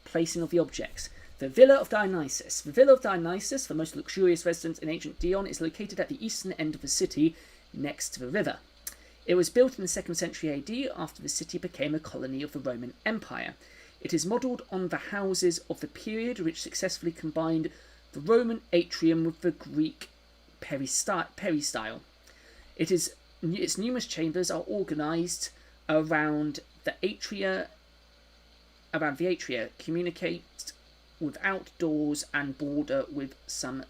placing of the objects. The Villa of Dionysus. The Villa of Dionysus, the most luxurious residence in ancient Dion, is located at the eastern end of the city, next to the river. It was built in the 2nd century AD after the city became a colony of the Roman Empire. It is modelled on the houses of the period which successfully combined the Roman atrium with the Greek peristyle. Its numerous chambers are organised around the atria, communicate with outdoors and border with some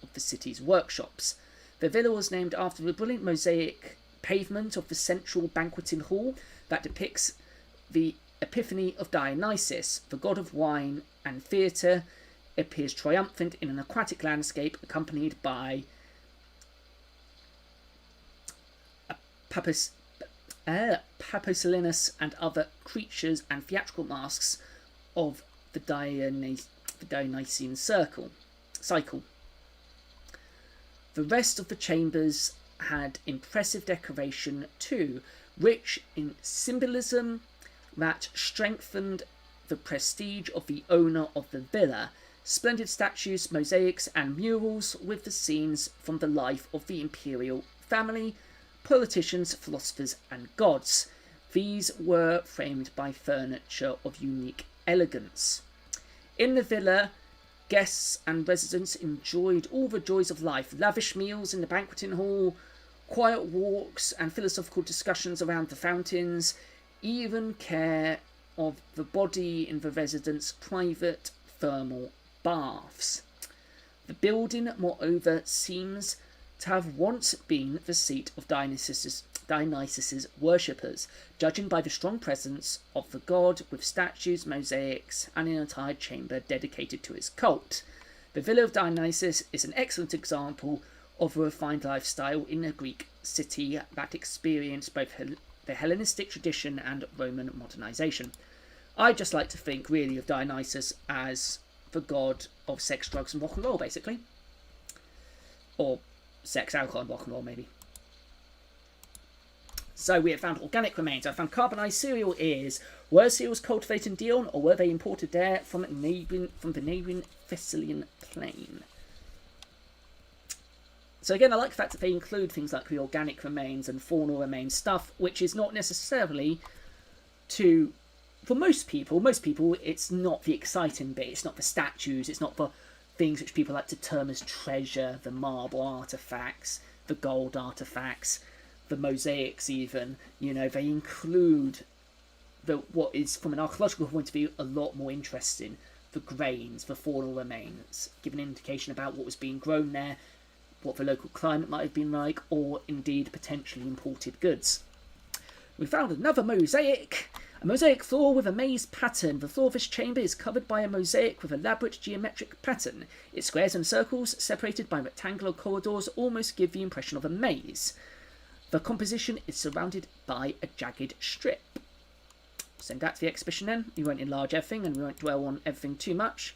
of the city's workshops. The villa was named after the brilliant mosaic pavement of the central banqueting hall that depicts the Epiphany of Dionysus. The god of wine and theatre appears triumphant in an aquatic landscape accompanied by Paposelinus and other creatures and theatrical masks of the Dionysian cycle. The rest of the chambers had impressive decoration too, rich in symbolism that strengthened the prestige of the owner of the villa. Splendid statues, mosaics and murals with the scenes from the life of the imperial family, politicians, philosophers and gods. These were framed by furniture of unique elegance. In the villa, guests and residents enjoyed all the joys of life: lavish meals in the banqueting hall, quiet walks and philosophical discussions around the fountains, even care of the body in the residents' private thermal baths. The building, moreover, seems to have once been the seat of Dionysus's worshippers, judging by the strong presence of the god with statues, mosaics, and an entire chamber dedicated to his cult. The Villa of Dionysus is an excellent example of a refined lifestyle in a Greek city that experienced both the Hellenistic tradition and Roman modernisation. I just like to think, really, of Dionysus as the god of sex, drugs, and rock and roll, basically. Or sex, alcohol, and rock and roll, maybe. So we have found organic remains. I found carbonised cereal ears. Were cereals cultivated in Dion, or were they imported there from the neighbouring Thessalian plain? So again, I like the fact that they include things like the organic remains and faunal remains, stuff which is not necessarily to... For most people, it's not the exciting bit. It's not the statues. It's not the things which people like to term as treasure, the marble artefacts, the gold artefacts, the mosaics even. You know, they include what is, from an archaeological point of view, a lot more interesting. The grains, the faunal remains, give an indication about what was being grown there, what the local climate might have been like, or indeed potentially imported goods. We found another mosaic. A mosaic floor with a maze pattern. The floor of this chamber is covered by a mosaic with elaborate geometric pattern. Its squares and circles, separated by rectangular corridors, almost give the impression of a maze. The composition is surrounded by a jagged strip. Send that to the exhibition then. We won't enlarge everything and we won't dwell on everything too much,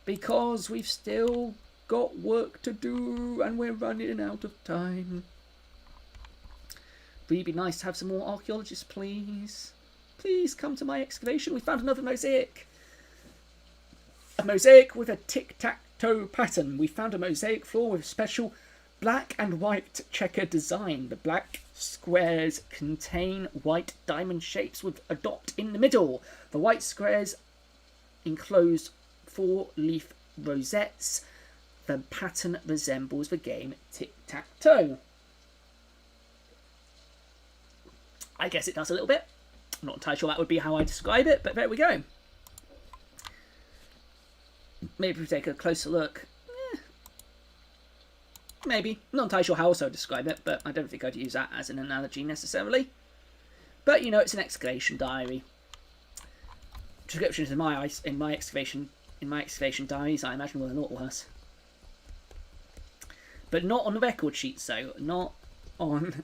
because we've still got work to do and we're running out of time. Would it be nice to have some more archaeologists, please? Please come to my excavation. We found another mosaic. A mosaic with a tic-tac-toe pattern. We found a mosaic floor with a special black and white checker design. The black squares contain white diamond shapes with a dot in the middle. The white squares enclose 4-leaf rosettes. The pattern resembles the game tic-tac-toe. I guess it does a little bit. I'm not entirely sure that would be how I describe it, but there we go. Maybe if we take a closer look. Maybe. Not entirely sure how else I would describe it, but I don't think I'd use that as an analogy necessarily. But, you know, it's an excavation diary. Descriptions in my excavation diaries, I imagine, were a lot worse. But not on the record sheets, though. Not on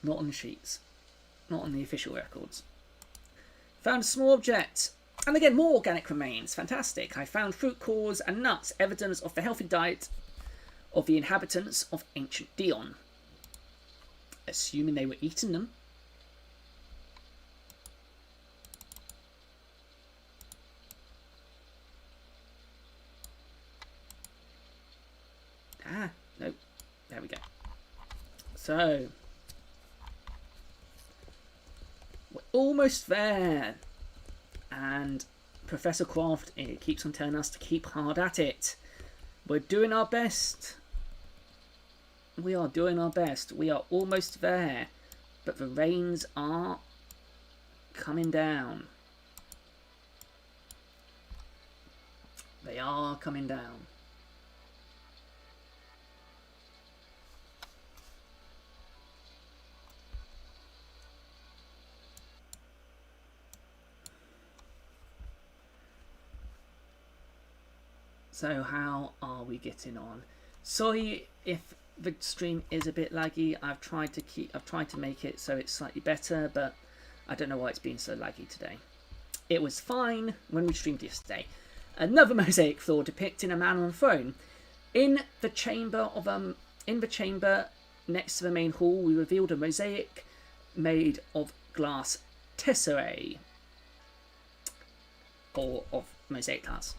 the sheets. Not on the official records. Found a small object. And again, more organic remains. Fantastic. I found fruit cores and nuts, evidence of the healthy diet of the inhabitants of ancient Dion. Assuming they were eating them. Ah, no. There we go. So, we're almost there. And Professor Croft keeps on telling us to keep hard at it. We're doing our best. We are doing our best. We are almost there. But the rains are coming down. They are coming down. So how are we getting on? Sorry if the stream is a bit laggy. I've tried to make it so it's slightly better, but I don't know why it's been so laggy today. It was fine when we streamed yesterday. Another mosaic floor depicting a man on a throne. In the chamber next to the main hall, we revealed a mosaic made of glass tesserae, or of mosaic tiles.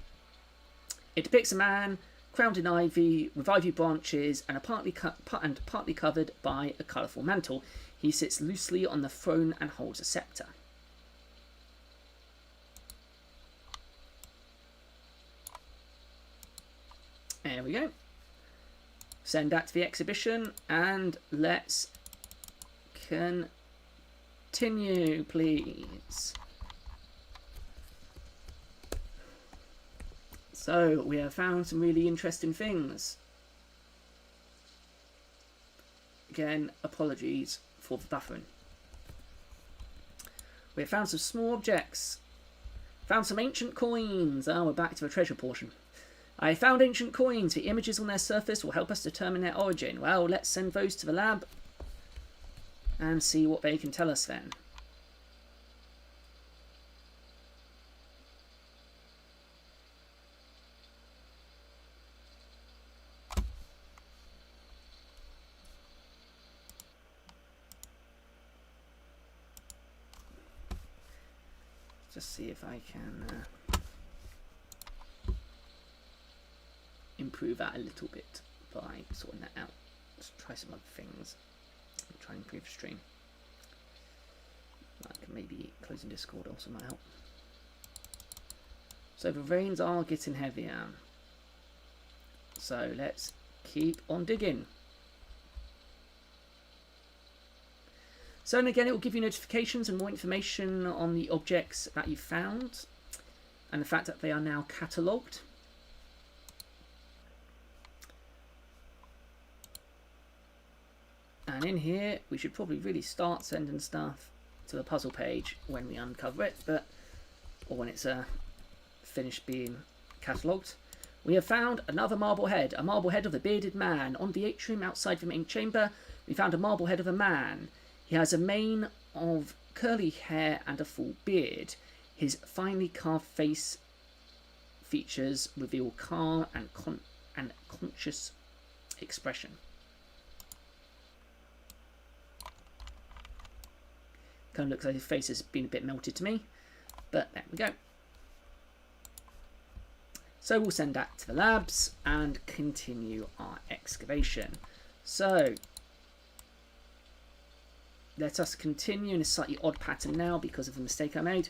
It depicts a man crowned in ivy, with ivy branches, and partly covered by a colourful mantle. He sits loosely on the throne and holds a sceptre. There we go. Send that to the exhibition, and let's continue, please. So, we have found some really interesting things. Again, apologies for the buffering. We have found some small objects. Found some ancient coins. Oh, we're back to the treasure portion. I found ancient coins. The images on their surface will help us determine their origin. Well, let's send those to the lab and see what they can tell us then. Just see if I can improve that a little bit by sorting that out. Let's try some other things. Try and improve the stream. Like maybe closing Discord also might help. So the rains are getting heavier. So let's keep on digging. So and again, it will give you notifications and more information on the objects that you found and the fact that they are now catalogued. And in here, we should probably really start sending stuff to the puzzle page when we uncover it, or when it's finished being catalogued. We have found another marble head, a marble head of the bearded man. On the atrium outside the main chamber, we found a marble head of a man. He has a mane of curly hair and a full beard. His finely carved face features reveal calm and conscious expression. Kind of looks like his face has been a bit melted to me, but there we go. So we'll send that to the labs and continue our excavation. So let us continue in a slightly odd pattern now because of the mistake I made.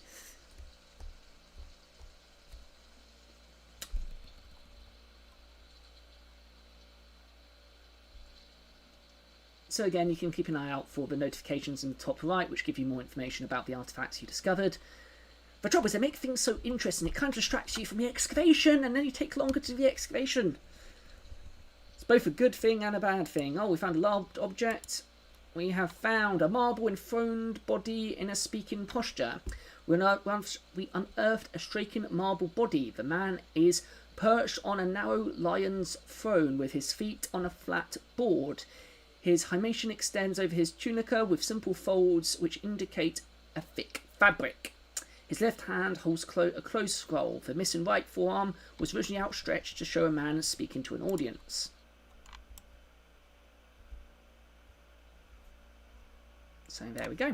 So again, you can keep an eye out for the notifications in the top right, which give you more information about the artifacts you discovered. The trouble is they make things so interesting, it kind of distracts you from the excavation, and then you take longer to do the excavation. It's both a good thing and a bad thing. Oh, we found a large object. We have found a marble enthroned body in a speaking posture. We unearthed a striking marble body. The man is perched on a narrow lion's throne with his feet on a flat board. His himation extends over his tunica with simple folds which indicate a thick fabric. His left hand holds a closed scroll. The missing right forearm was originally outstretched to show a man speaking to an audience. So there we go.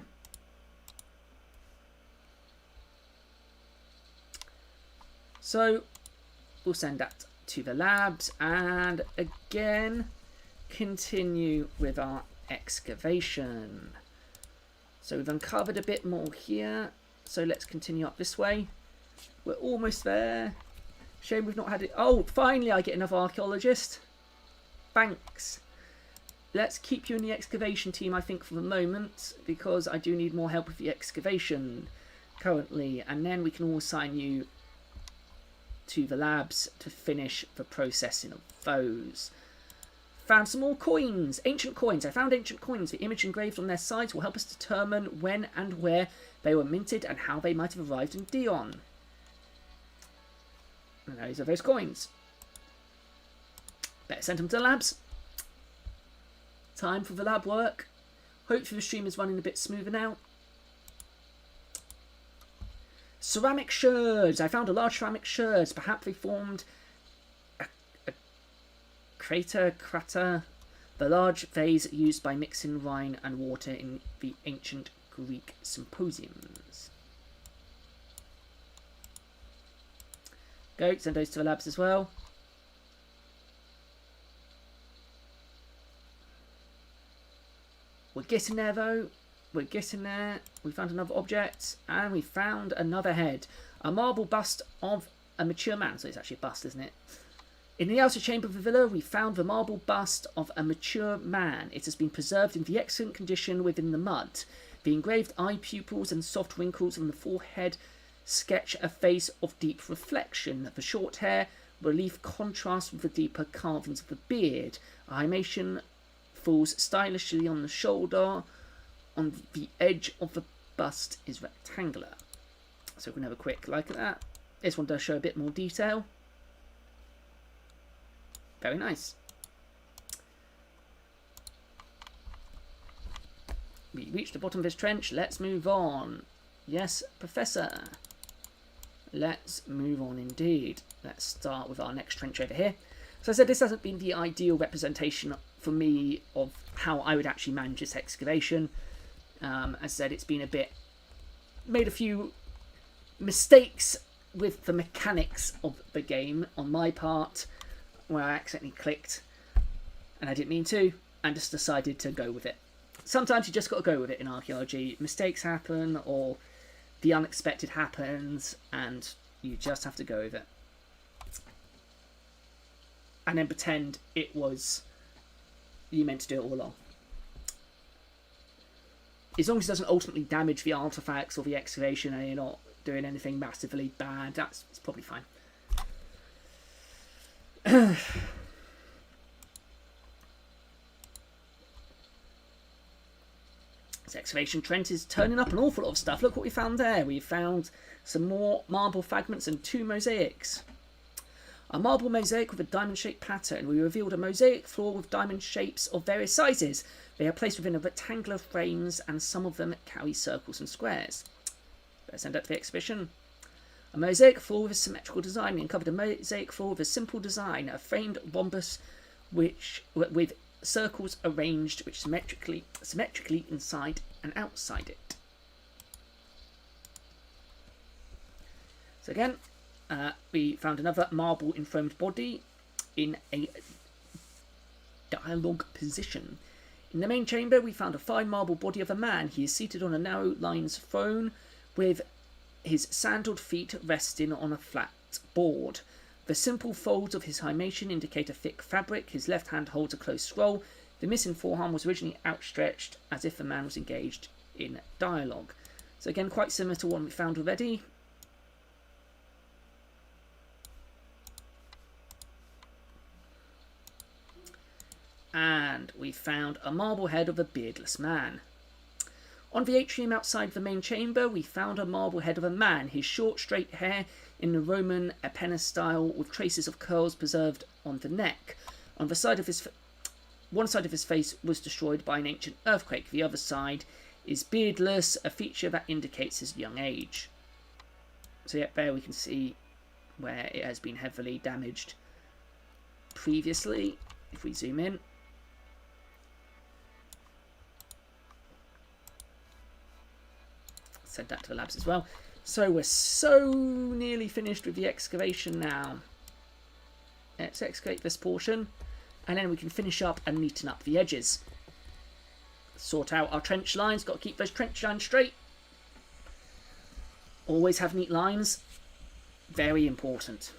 So we'll send that to the labs and again continue with our excavation. So we've uncovered a bit more here. So let's continue up this way. We're almost there. Shame we've not had it. Oh, finally I get another archaeologist. Thanks. Let's keep you in the excavation team, I think, for the moment, because I do need more help with the excavation currently, and then we can all assign you to the labs to finish the processing of those. Found some more coins, ancient coins. I found ancient coins. The image engraved on their sides will help us determine when and where they were minted and how they might have arrived in Dion. And those are those coins. Better send them to the labs. Time for the lab work. Hopefully the stream is running a bit smoother now. Ceramic sherds. I found a large ceramic sherds. Perhaps they formed a crater. The large vase used by mixing wine and water in the ancient Greek symposiums. go. Send those to the labs as well. We're getting there though. We're getting there. We found another object and we found another head. A marble bust of a mature man. So it's actually a bust, isn't it? In the outer chamber of the villa, we found the marble bust of a mature man. It has been preserved in the excellent condition within the mud. The engraved eye pupils and soft wrinkles on the forehead sketch a face of deep reflection. The short hair relief contrasts with the deeper carvings of the beard. A himation falls stylishly on the shoulder. On the edge of the bust is rectangular. So we can have a quick look at that. This one does show a bit more detail. Very nice. We reached the bottom of this trench. Let's move on. Yes, Professor. Let's move on indeed. Let's start with our next trench over here. So I said this hasn't been the ideal representation for me of how I would actually manage this excavation. As I said, it's been a bit... made a few mistakes with the mechanics of the game on my part, where I accidentally clicked, and I didn't mean to, and just decided to go with it. Sometimes you just got to go with it in archaeology. Mistakes happen, or the unexpected happens, and you just have to go with it. And then pretend it was you meant to do it all along. As long as it doesn't ultimately damage the artifacts or the excavation and you're not doing anything massively bad, it's probably fine. This excavation trend is turning up an awful lot of stuff. Look what we found there. We found some more marble fragments and 2 mosaics. A marble mosaic with a diamond-shaped pattern. We revealed a mosaic floor with diamond shapes of various sizes. They are placed within a rectangular frames and some of them carry circles and squares. Better send that to the exhibition. A mosaic floor with a symmetrical design. We uncovered a mosaic floor with a simple design, a framed rhombus with circles arranged which symmetrically inside and outside it. So again, we found another marble enthroned body in a dialogue position. In the main chamber, we found a fine marble body of a man. He is seated on a narrow lions throne with his sandaled feet resting on a flat board. The simple folds of his himation indicate a thick fabric. His left hand holds a closed scroll. The missing forearm was originally outstretched as if the man was engaged in dialogue. So again, quite similar to one we found already. And we found a marble head of a beardless man. On the atrium outside the main chamber, we found a marble head of a man, his short straight hair in the Roman Appenna style with traces of curls preserved on the neck. On the side of one side of his face was destroyed by an ancient earthquake. The other side is beardless, a feature that indicates his young age. So yeah, there we can see where it has been heavily damaged previously. If we zoom in. Send that to the labs as well. So we're so nearly finished with the excavation now. Let's excavate this portion, and then we can finish up and neaten up the edges. Sort out our trench lines. Got to keep those trench lines straight. Always have neat lines. Very important.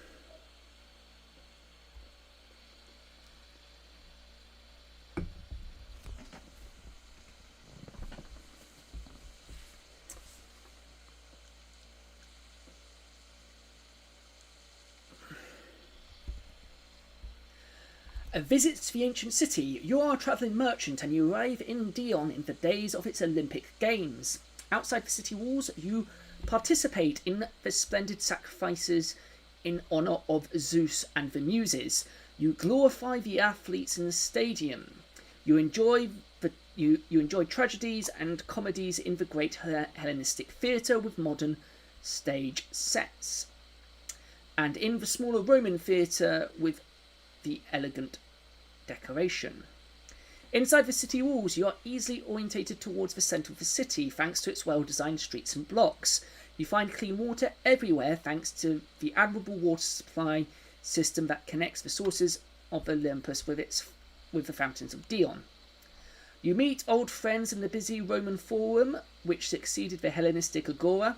A visit to the ancient city. You are a travelling merchant and you arrive in Dion in the days of its Olympic Games. Outside the city walls, you participate in the splendid sacrifices in honour of Zeus and the Muses. You glorify the athletes in the stadium. You enjoy tragedies and comedies in the great Hellenistic theatre with modern stage sets, and in the smaller Roman theatre with the elegant decoration. Inside the city walls, you are easily orientated towards the centre of the city thanks to its well-designed streets and blocks. You find clean water everywhere thanks to the admirable water supply system that connects the sources of Olympus with the fountains of Dion. You meet old friends in the busy Roman Forum, which succeeded the Hellenistic Agora.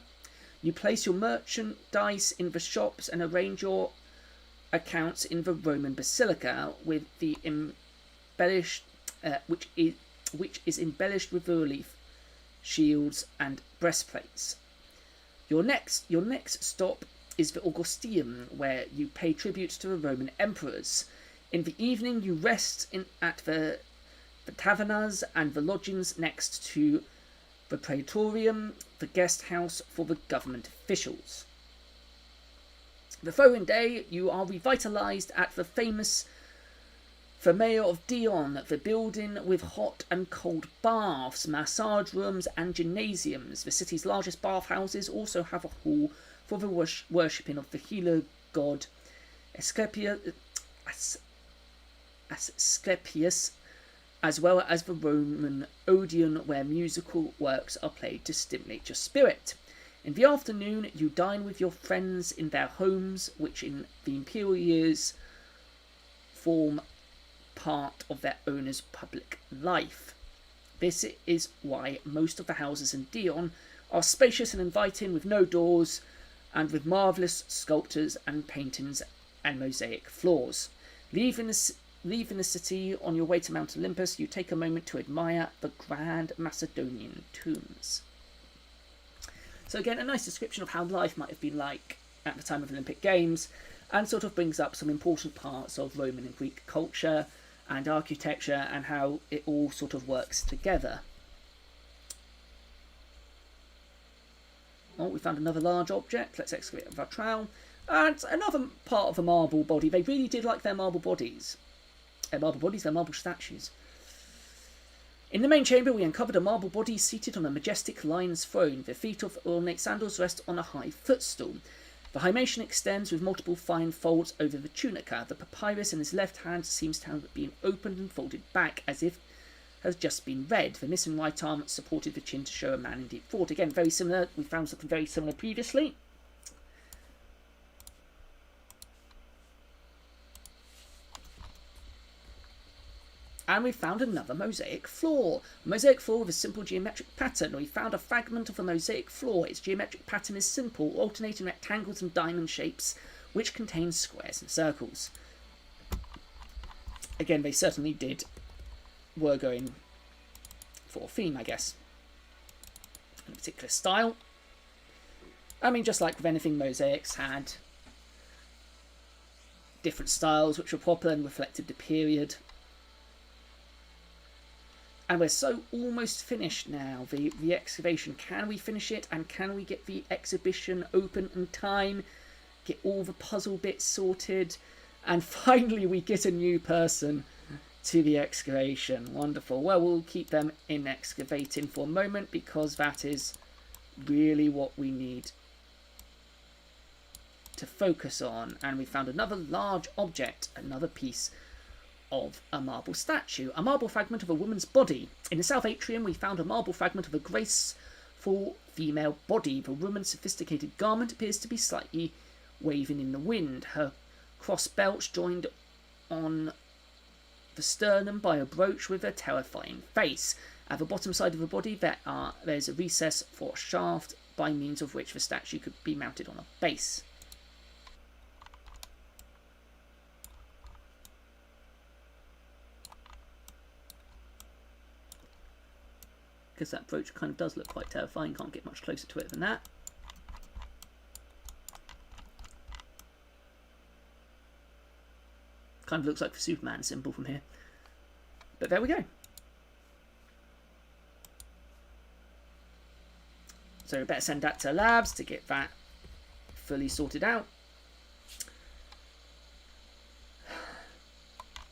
You place your merchandise in the shops and arrange your accounts in the Roman Basilica, with the embellished, which is embellished with the relief shields and breastplates. Your next stop is the Augusteum, where you pay tribute to the Roman emperors. In the evening, you rest at the tavernas and the lodgings next to the Praetorium, the guest house for the government officials. The following day, you are revitalised at the famous Villa of Dion, the building with hot and cold baths, massage rooms and gymnasiums. The city's largest bathhouses also have a hall for the worshipping of the healer god Asclepius, as well as the Roman Odeon, where musical works are played to stimulate your spirit. In the afternoon, you dine with your friends in their homes, which in the imperial years form part of their owner's public life. This is why most of the houses in Dion are spacious and inviting, with no doors, and with marvellous sculptures and paintings and mosaic floors. Leaving the city on your way to Mount Olympus, you take a moment to admire the grand Macedonian tombs. So again, a nice description of how life might have been like at the time of Olympic Games, and sort of brings up some important parts of Roman and Greek culture and architecture and how it all sort of works together. Oh, we found another large object. Let's excavate with our trowel. And another part of a marble body. They really did like their marble bodies. Their marble statues. In the main chamber, we uncovered a marble body seated on a majestic lion's throne. The feet of ornate sandals rest on a high footstool. The hymation extends with multiple fine folds over the tunica. The papyrus in his left hand seems to have been opened and folded back, as if it has just been read. The missing right arm supported the chin to show a man in deep thought. Again, very similar. We found something very similar previously. And we found another mosaic floor. A mosaic floor with a simple geometric pattern. We found a fragment of a mosaic floor. Its geometric pattern is simple, alternating rectangles and diamond shapes, which contains squares and circles. Again, they certainly were going for a theme, I guess, in a particular style. I mean, just like with anything, mosaics had different styles which were popular and reflected the period. And we're so almost finished now, the excavation. Can we finish it, and can we get the exhibition open in time, get all the puzzle bits sorted, and finally we get a new person to the excavation. Wonderful. Well, we'll keep them in excavating for a moment, because that is really what we need to focus on. And we found another large object, another piece of a marble statue, a marble fragment of a woman's body. In the south atrium, we found a marble fragment of a graceful female body. The woman's sophisticated garment appears to be slightly waving in the wind. Her cross belt joined on the sternum by a brooch with a terrifying face. At the bottom side of the body, there's a recess for a shaft by means of which the statue could be mounted on a base. Because that brooch kind of does look quite terrifying. Can't get much closer to it than that. Kind of looks like the Superman symbol from here. But there we go. So we better send that to labs to get that fully sorted out.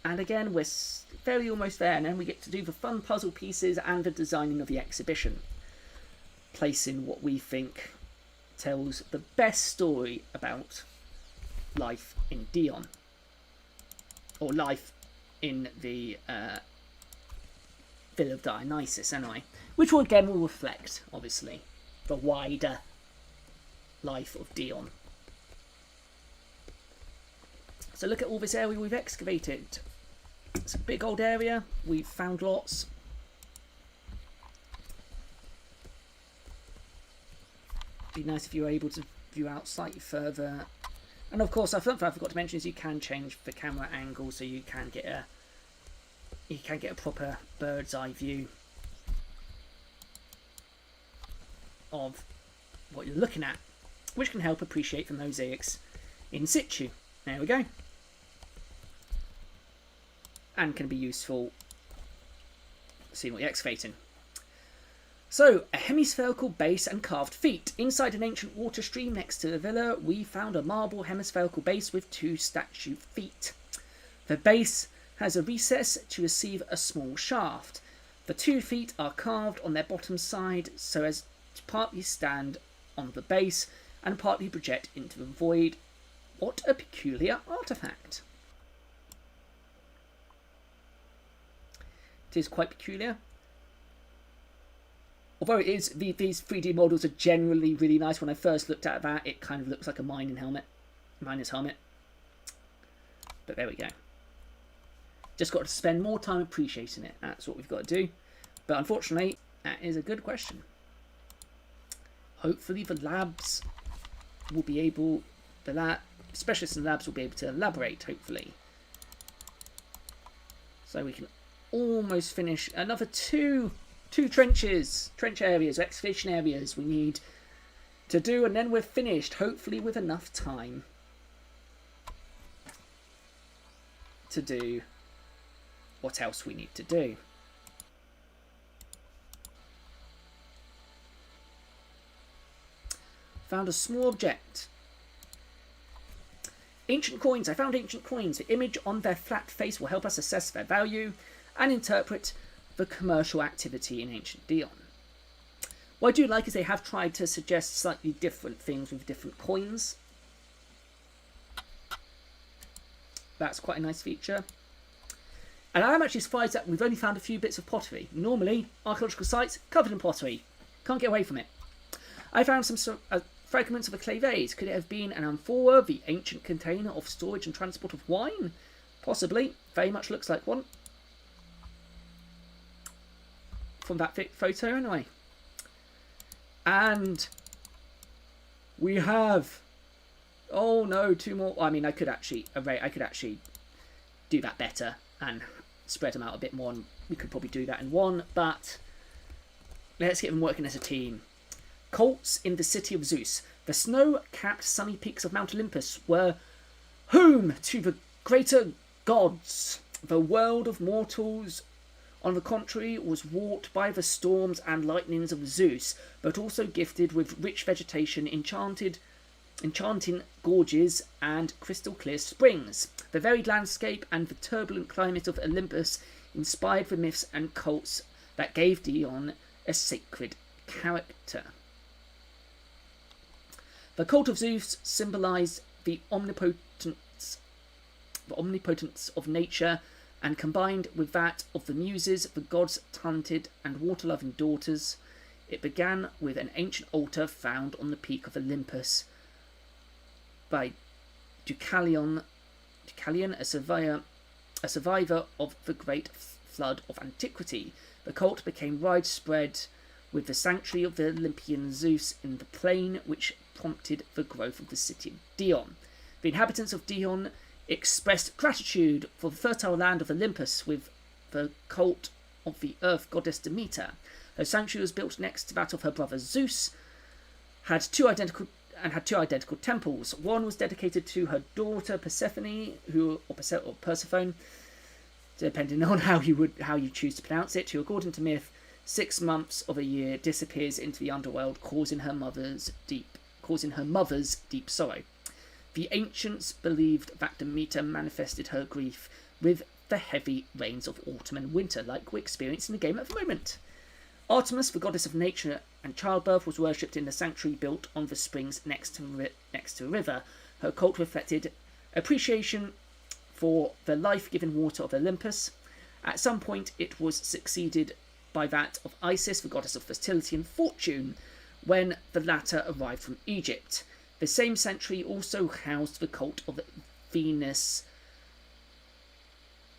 And again, we're very almost there, and then we get to do the fun puzzle pieces and the designing of the exhibition. Placing what we think tells the best story about life in Dion. Or life in the Villa of Dionysus, anyway. Which will again reflect, obviously, the wider life of Dion. So look at all this area we've excavated. It's a big old area. We've found lots. Be nice if you were able to view out slightly further. And of course, I forgot to mention is you can change the camera angle so you can get a proper bird's eye view of what you're looking at, which can help appreciate the mosaics in situ. There we go. And can be useful seeing what you're excavating. So, a hemispherical base and carved feet. Inside an ancient water stream next to the villa, we found a marble hemispherical base with 2 statue feet. The base has a recess to receive a small shaft. The 2 feet are carved on their bottom side so as to partly stand on the base and partly project into the void. What a peculiar artefact. It is quite peculiar. Although it is, these 3D models are generally really nice. When I first looked at that, it kind of looks like a miner's helmet. But there we go. Just got to spend more time appreciating it. That's what we've got to do. But unfortunately, that is a good question. Hopefully the labs will be able, specialists in the labs will be able to elaborate, hopefully. So we can almost finish another two trench areas, excavation areas we need to do, and then we're finished, hopefully with enough time to do what else we need to do. Found a small object. Ancient coins. I found ancient coins. The image on their flat face will help us assess their value and interpret the commercial activity in ancient Dion. What I do like is they have tried to suggest slightly different things with different coins. That's quite a nice feature. And I am actually surprised that we've only found a few bits of pottery. Normally, archaeological sites covered in pottery. Can't get away from it. I found some fragments of a clay vase. Could it have been an amphora, the ancient container of storage and transport of wine? Possibly. Very much looks like one. From that photo anyway. And we have, oh no, 2 more. I mean, I could actually do that better and spread them out a bit more, and we could probably do that in one, but let's get them working as a team. Cults in the city of Zeus. The snow-capped sunny peaks of Mount Olympus were home to the greater gods. The world of mortals, on the contrary, was wrought by the storms and lightnings of Zeus, but also gifted with rich vegetation, enchanting gorges, and crystal-clear springs. The varied landscape and the turbulent climate of Olympus inspired the myths and cults that gave Dion a sacred character. The cult of Zeus symbolised the omnipotence of nature, and combined with that of the Muses, the gods' talented and water-loving daughters, it began with an ancient altar found on the peak of Olympus by Deucalion, a survivor of the great flood of antiquity. The cult became widespread with the sanctuary of the Olympian Zeus in the plain, which prompted the growth of the city of Dion. The inhabitants of Dion expressed gratitude for the fertile land of Olympus with the cult of the earth goddess Demeter. Her sanctuary was built next to that of her brother Zeus, had two identical temples. One was dedicated to her daughter Persephone, or Persephone, depending on how you choose to pronounce it, who, according to myth, 6 months of a year disappears into the underworld, causing her mother's deep sorrow. The ancients believed that Demeter manifested her grief with the heavy rains of autumn and winter, like we experience in the game at the moment. Artemis, the goddess of nature and childbirth, was worshipped in the sanctuary built on the springs next to a river. Her cult reflected appreciation for the life-giving water of Olympus. At some point, it was succeeded by that of Isis, the goddess of fertility and fortune, when the latter arrived from Egypt. The same century also housed the cult of Venus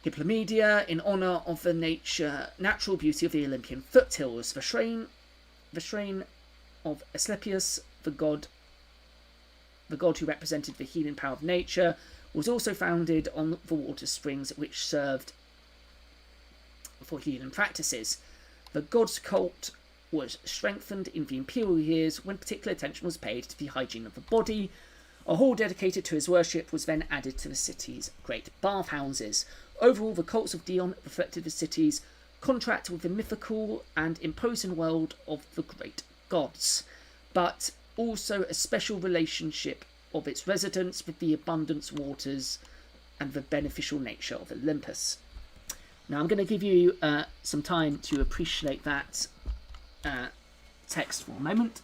Hippolyta in honour of the natural beauty of the Olympian foothills. The shrine of Asclepius, the god who represented the healing power of nature, was also founded on the water springs which served for healing practices. The god's cult was strengthened in the imperial years when particular attention was paid to the hygiene of the body. A hall dedicated to his worship was then added to the city's great bathhouses. Overall, the cults of Dion reflected the city's contract with the mythical and imposing world of the great gods, but also a special relationship of its residents with the abundant waters and the beneficial nature of Olympus. Now I'm going to give you some time to appreciate that text for a moment.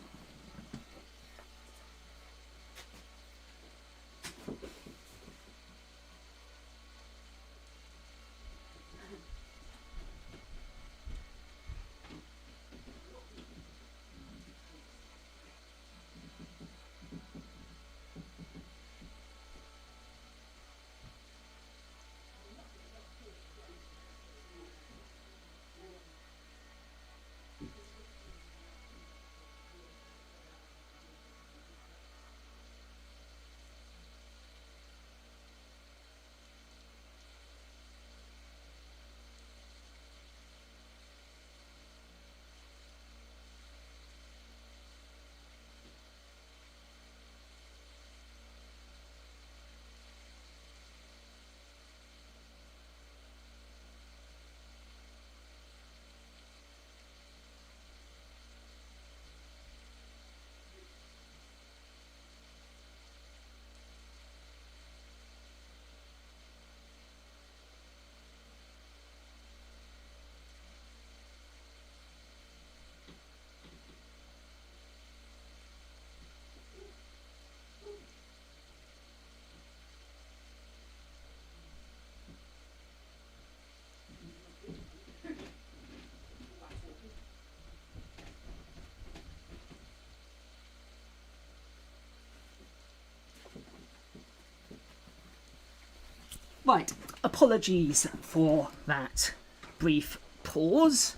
Right, apologies for that brief pause.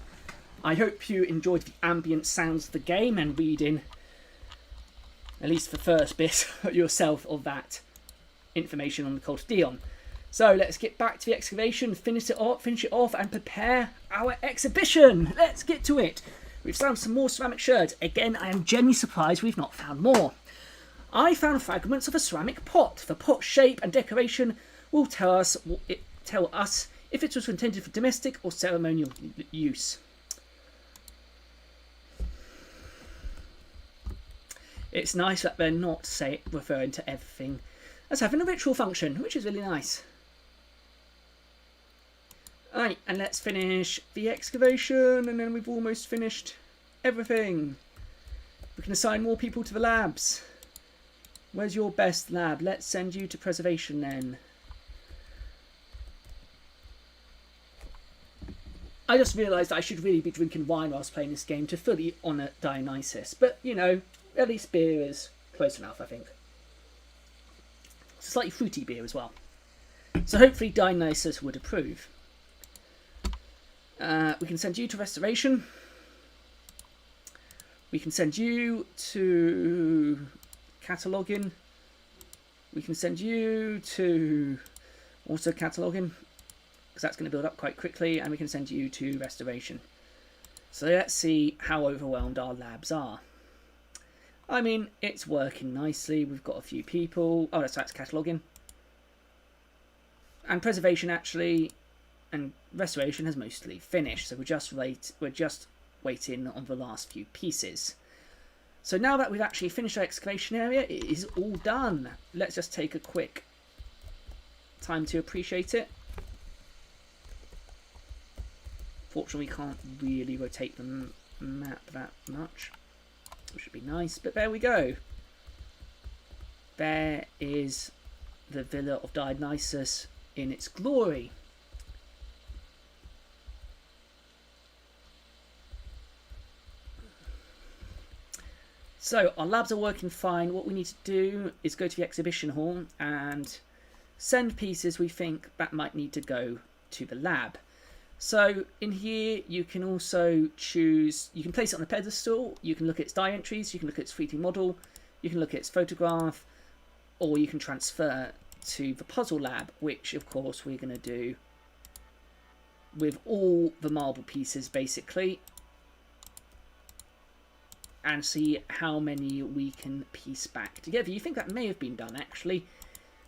I hope you enjoyed the ambient sounds of the game and reading, at least the first bit yourself, of that information on the cult of Dion. So let's get back to the excavation, finish it off and prepare our exhibition. Let's get to it. We've found some more ceramic sherds. Again, I am genuinely surprised we've not found more. I found fragments of a ceramic pot. The pot's shape and decoration will tell us if it was intended for domestic or ceremonial use. It's nice that they're not referring to everything as having a ritual function, which is really nice. Alright, and let's finish the excavation, and then we've almost finished everything. We can assign more people to the labs. Where's your best lab? Let's send you to preservation then. I just realised I should really be drinking wine while I was playing this game to fully honour Dionysus. But, you know, at least beer is close enough, I think. It's a slightly fruity beer as well. So hopefully Dionysus would approve. We can send you to restoration. We can send you to cataloguing. We can send you to also cataloguing, because that's going to build up quite quickly, and we can send you to restoration. So let's see how overwhelmed our labs are. I mean, it's working nicely. We've got a few people. Oh, that's cataloguing. And preservation actually, and restoration has mostly finished. So we're just waiting on the last few pieces. So now that we've actually finished our excavation area, it is all done. Let's just take a quick time to appreciate it. Fortunately, we can't really rotate the map that much, which would be nice, but there we go. There is the Villa of Dionysus in its glory. So our labs are working fine. What we need to do is go to the exhibition hall and send pieces we think that might need to go to the lab. So in here you can also choose, you can place it on a pedestal, you can look at its die entries, you can look at its 3D model, you can look at its photograph, or you can transfer to the puzzle lab, which of course we're going to do with all the marble pieces basically, and see how many we can piece back together. You think that may have been done actually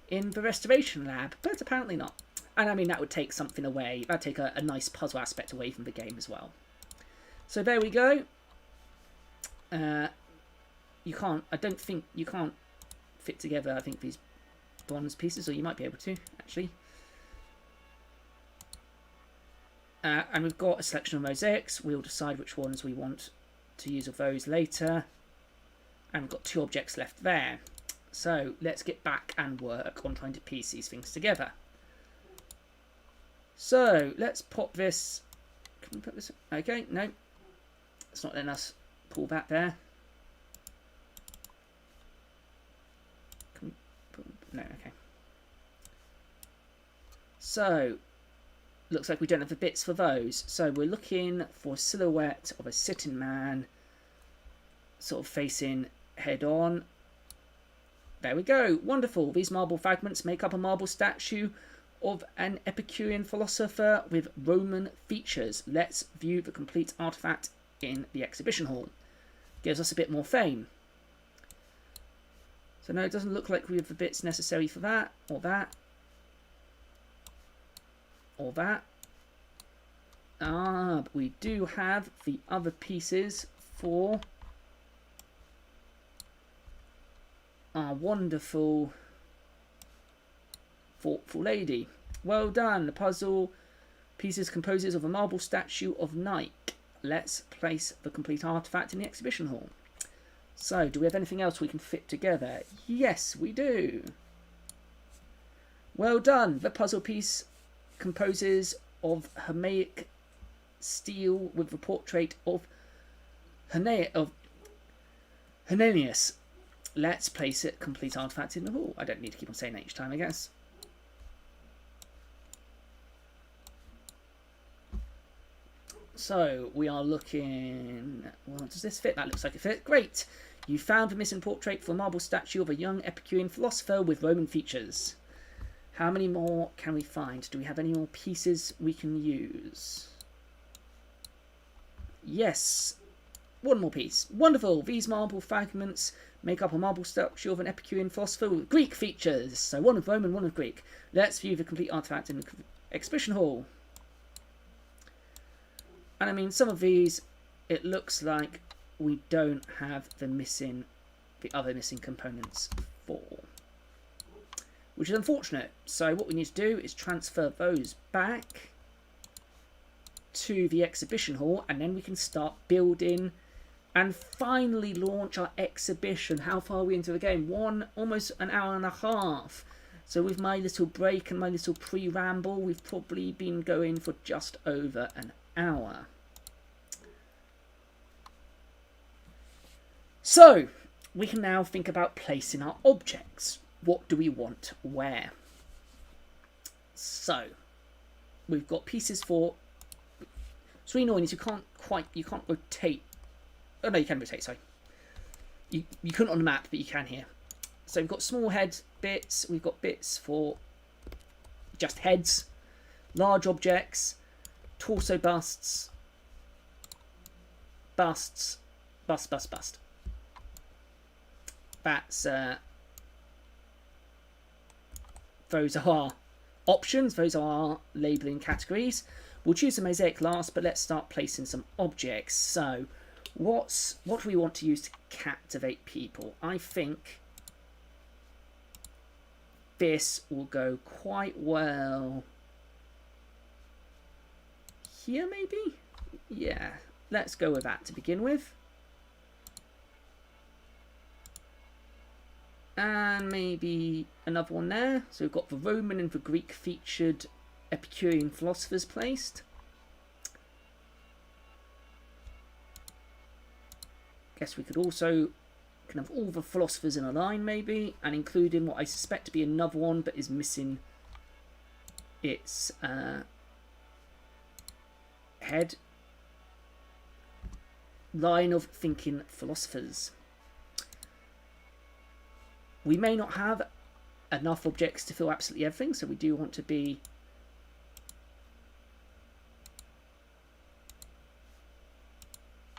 in the restoration lab, but apparently not. And I mean, that would take something away. That'd take a nice puzzle aspect away from the game as well. So there we go. You can't, I don't think, you can't fit together, I think, these bronze pieces, or you might be able to, actually. And we've got a selection of mosaics. We'll decide which ones we want to use of those later. And we've got 2 objects left there. So let's get back and work on trying to piece these things together. So let's pop this. Can we put this? Okay, no, it's not letting us pull that there. Can we put, no, okay. So looks like we don't have the bits for those. So we're looking for a silhouette of a sitting man, sort of facing head on. There we go. Wonderful. These marble fragments make up a marble statue of an Epicurean philosopher with Roman features. Let's view the complete artifact in the exhibition hall. Gives us a bit more fame. So no, it doesn't look like we have the bits necessary for that, or that, or that. Ah, but we do have the other pieces for our wonderful thoughtful lady. Well done. The puzzle pieces composes of a marble statue of Nike. Let's place the complete artifact in the exhibition hall. So, do we have anything else we can fit together? Yes, we do. Well done. The puzzle piece composes of Hermaic steel with the portrait of Hernelius. Let's place it complete artifact in the hall. I don't need to keep on saying that each time, I guess. So we are looking. Well, does this fit? That looks like it fits. Great. You found the missing portrait for a marble statue of a young Epicurean philosopher with Roman features. How many more can we find? Do we have any more pieces we can use? Yes. One more piece. Wonderful. These marble fragments make up a marble statue of an Epicurean philosopher with Greek features. So one of Roman, one of Greek. Let's view the complete artifact in the exhibition hall. And I mean, some of these, it looks like we don't have the other missing components for, which is unfortunate. So what we need to do is transfer those back to the exhibition hall, and then we can start building and finally launch our exhibition. How far are we into the game? Almost an hour and a half. So with my little break and my little pre-ramble, we've probably been going for just over an hour. So we can now think about placing our objects. What do we want where? So we've got pieces for. It's really annoying is you can't rotate. Oh no, you can rotate. Sorry, you couldn't on the map, but you can here. So we've got small head bits. We've got bits for just heads, large objects, torso busts, bust. That's those are options. Those are labelling categories. We'll choose the mosaic last, but let's start placing some objects. So what do we want to use to captivate people? I think this will go quite well here, maybe? Yeah, let's go with that to begin with. And maybe another one there. So we've got the Roman and the Greek featured Epicurean philosophers placed. Guess we could also Can have all the philosophers in a line, maybe, and including what I suspect to be another one, but is missing its head. Line of thinking philosophers. We may not have enough objects to fill absolutely everything, so we do want to be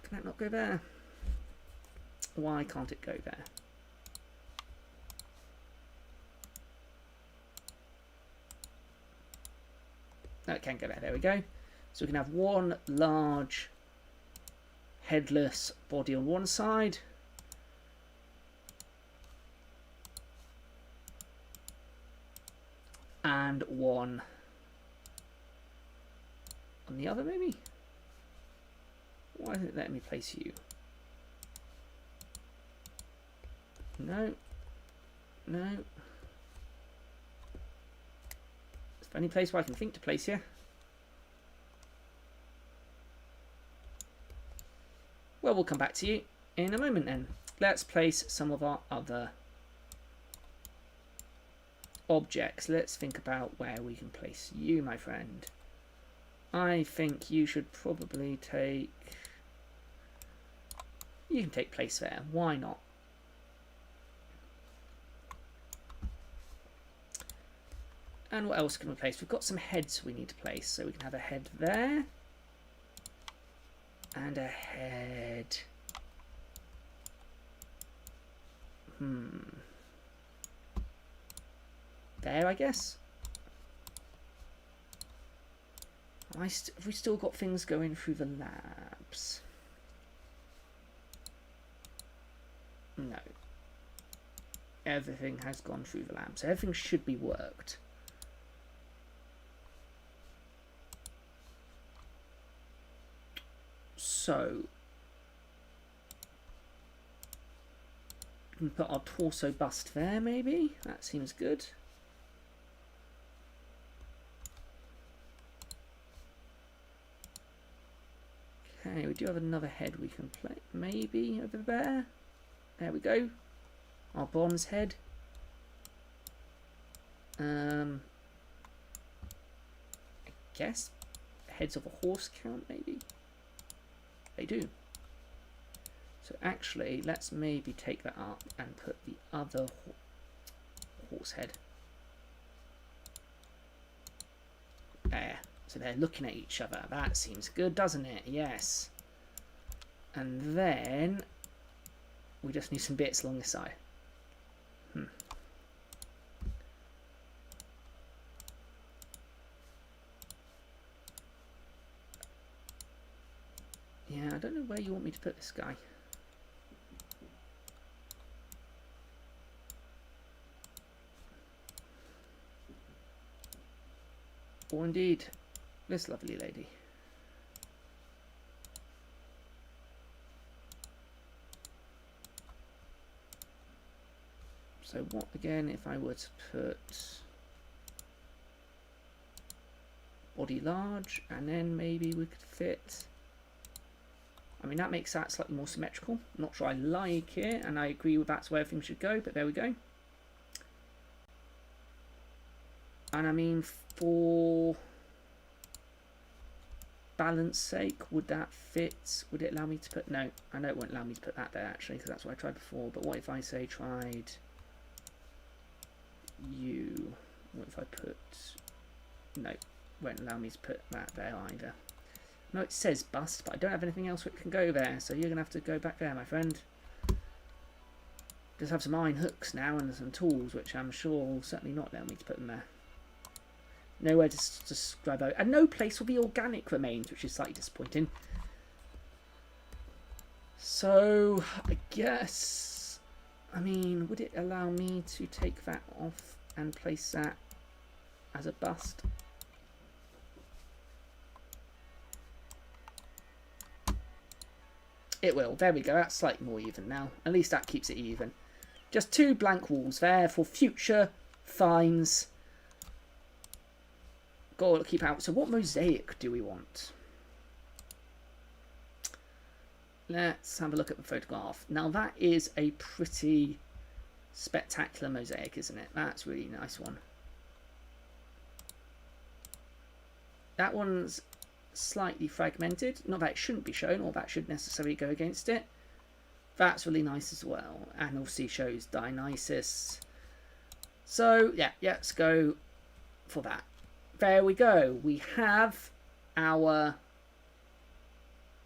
can that not go there? Why can't it go there? No, it can go there. There we go. So we can have one large headless body on one side. And one on the other, maybe? Why isn't it letting me place you? No. No. It's the only place where I can think to place you. Well, we'll come back to you in a moment then. Let's place some of our other objects. Let's think about where we can place you, my friend. I think you should probably take... You can take place there. Why not? And what else can we place? We've got some heads we need to place. So we can have a head there. And a head. There, I guess. Have we still got things going through the labs? No. Everything has gone through the lab, so everything should be worked. So, we can put our torso bust there, maybe? That seems good. Okay, we do have another head we can play, maybe over there. There we go. Our bronze head. I guess heads of a horse count, maybe? They do. So actually, let's maybe take that up and put the other horse head there. So they're looking at each other. That seems good, doesn't it? Yes. And then we just need some bits along the side. Yeah, I don't know where you want me to put this guy. Or indeed, this lovely lady. So what again if I were to put body large and then maybe we could fit... I mean, that makes that slightly more symmetrical. I'm not sure I like it, and I agree with that's where everything should go, but there we go. And I mean, for balance sake, would that fit? Would it allow me to put... No, I know it won't allow me to put that there, actually, because that's what I tried before. But what if I, say, tried you? What if I put... No, won't allow me to put that there either. No, it says bust, but I don't have anything else that can go there, so you're going to have to go back there, my friend. Just have some iron hooks now and some tools, which I'm sure will certainly not allow me to put them there. Nowhere to describe out. And no place for the organic remains, which is slightly disappointing. So, I guess... I mean, would it allow me to take that off and place that as a bust? It will. There we go. That's slightly more even now. At least that keeps it even. Just 2 blank walls there for future finds. Got to keep out. So what mosaic do we want? let's have a look at the photograph. Now that is a pretty spectacular mosaic, isn't it? That's a really nice one. That one's slightly fragmented. Not that it shouldn't be shown, or that should necessarily go against it. That's really nice as well. And obviously shows Dionysus. So, yeah, let's go for that. There we go. We have our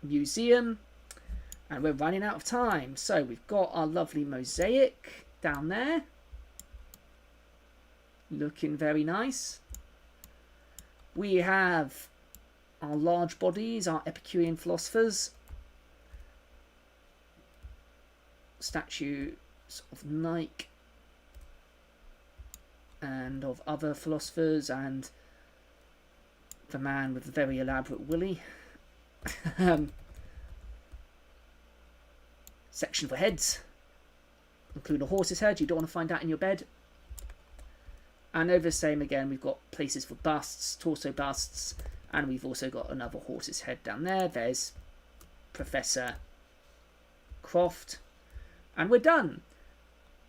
museum. And we're running out of time. So, we've got our lovely mosaic down there. Looking very nice. We have our large bodies, our Epicurean philosophers. Statues of Nike and of other philosophers, and the man with the very elaborate willy. Section for heads, include a horse's head. You don't want to find that in your bed. And over the same again, we've got places for busts, torso busts, and we've also got another horse's head down there. There's Professor Croft. And we're done.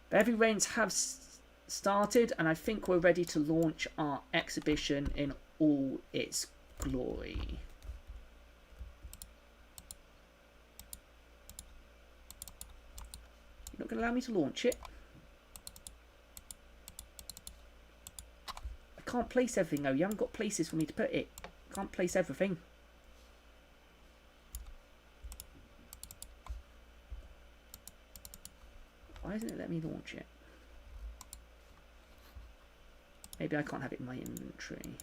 The heavy rains have started, and I think we're ready to launch our exhibition in all its glory. You're not going to allow me to launch it? I can't place everything though. You haven't got places for me to put it. I can't place everything. Why isn't it letting me launch it? Maybe I can't have it in my inventory.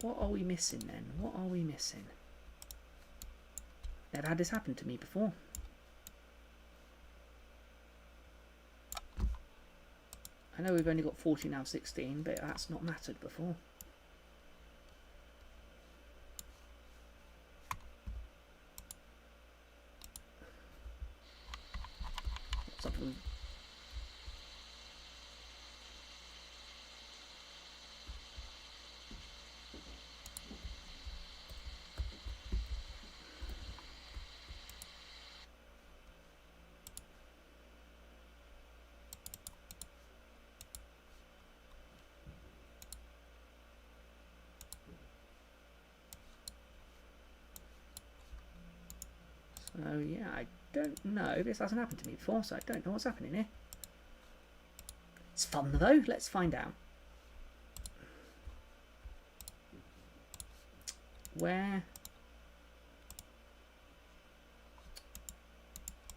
What are we missing then? What are we missing? Never had this happen to me before. I know we've only got 14 out of 16, but that's not mattered before. What's up with... So yeah, I don't know. This hasn't happened to me before, so I don't know what's happening here. It's fun though. Let's find out. Where,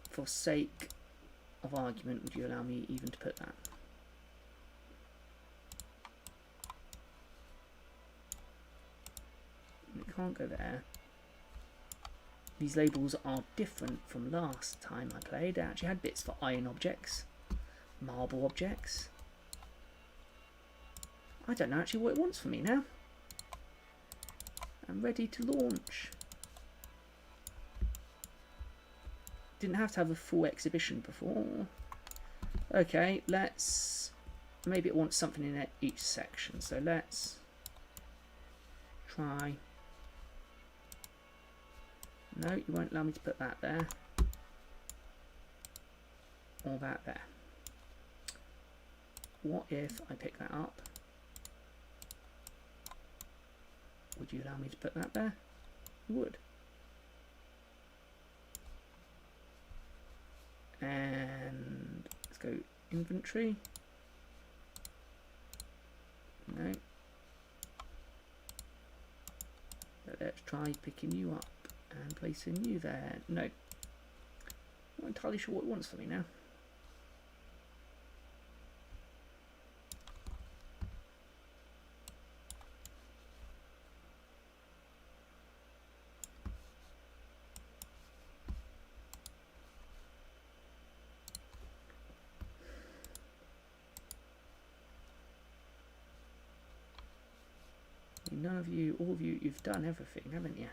for sake of argument, would you allow me even to put that? It can't go there. These labels are different from last time I played. I actually had bits for iron objects, marble objects. I don't know actually what it wants from me now. I'm ready to launch. Didn't have to have a full exhibition before. Okay, let's... Maybe it wants something in each section. So let's try... No, you won't allow me to put that there. Or that there. What if I pick that up? Would you allow me to put that there? You would. And let's go inventory. No. So let's try picking you up and placing you there. No. Not entirely sure what it wants for me now. none of you, all of you, you've done everything, haven't you?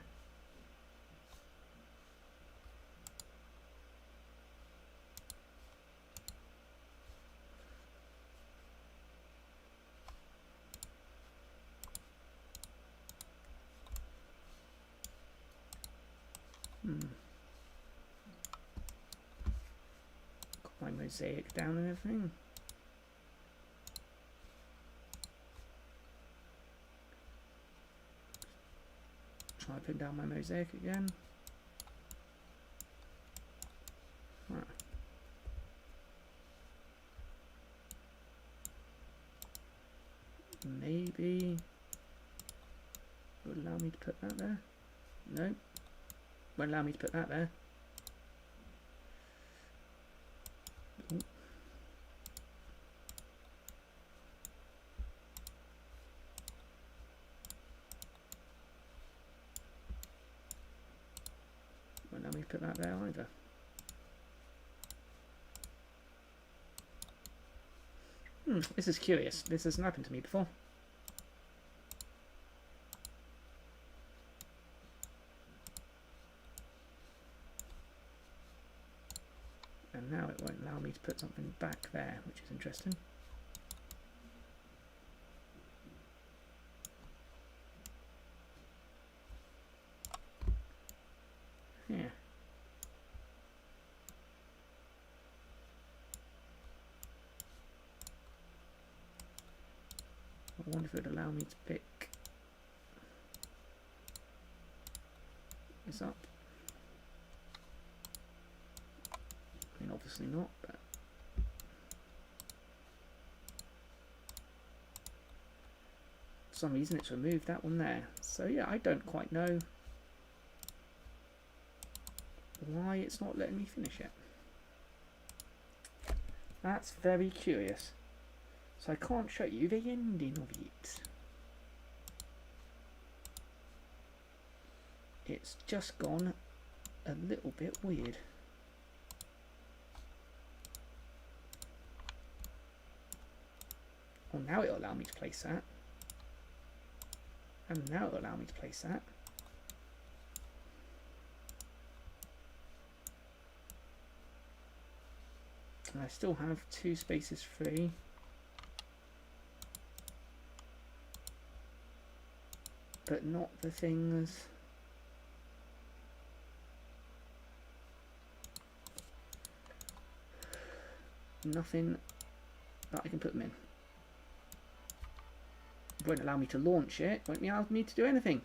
Got my mosaic down and everything. Try putting down my mosaic again. Right. Maybe it would allow me to put that there. No, won't allow me to put that there. Ooh. Won't allow me to put that there either. This is curious. This hasn't happened to me before. And now it won't allow me to put something back there, which is interesting. Yeah. I wonder if it would allow me to pick this up. I mean, obviously not, but for some reason it's removed that one there. So yeah, I don't quite know why it's not letting me finish it. That's very curious. So I can't show you the ending of it. It's just gone a little bit weird. Well, now it'll allow me to place that. And now it'll allow me to place that. And I still have 2 spaces free. But not the things. Nothing that I can put them in. It won't allow me to launch it. Won't allow me to do anything.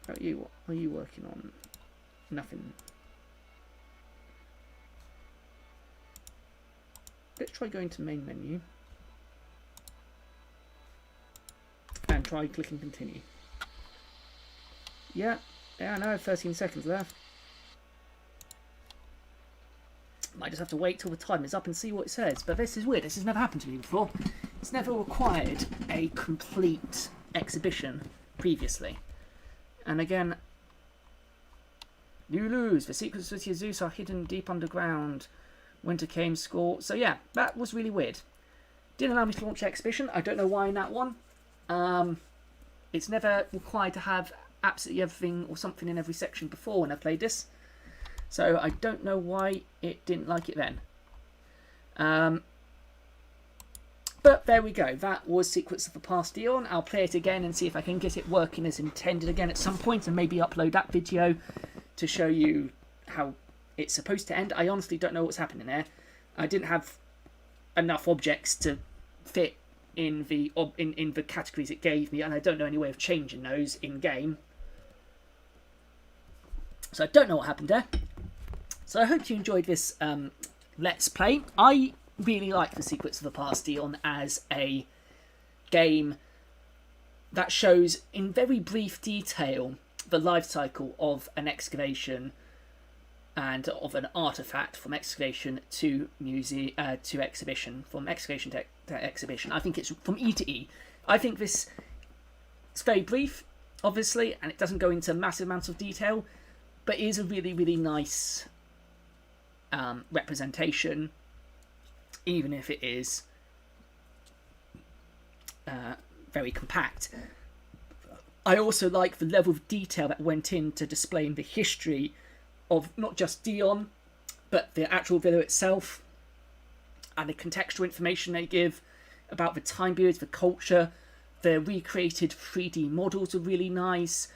How about you? What are you working on? Nothing. Let's try going to main menu. And try clicking continue. Yeah, I know, 13 seconds left. Might just have to wait till the time is up and see what it says. But this is weird, this has never happened to me before. It's never required a complete exhibition previously. And again, you lose. The secrets of Zeus are hidden deep underground. Winter came score. So yeah, that was really weird. Didn't allow me to launch the exhibition. I don't know why in that one. It's never required to have absolutely everything or something in every section before when I played this. So I don't know why it didn't like it then. But there we go. That was Secrets of the Past Dion. I'll play it again and see if I can get it working as intended again at some point and maybe upload that video to show you how it's supposed to end. I honestly don't know what's happening there. I didn't have enough objects to fit in the categories it gave me, and I don't know any way of changing those in game. So I don't know what happened there. So I hope you enjoyed this Let's Play. I really like the Secrets of the Past Dion as a game that shows in very brief detail the life cycle of an excavation and of an artifact from excavation to to exhibition, from excavation to exhibition. I think it's from E to E. I think this is very brief, obviously, and it doesn't go into massive amounts of detail, but is a really, really nice representation, even if it is very compact. I also like the level of detail that went into displaying the history of not just Dion, but the actual villa itself, and the contextual information they give about the time periods, the culture. The recreated 3D models are really nice.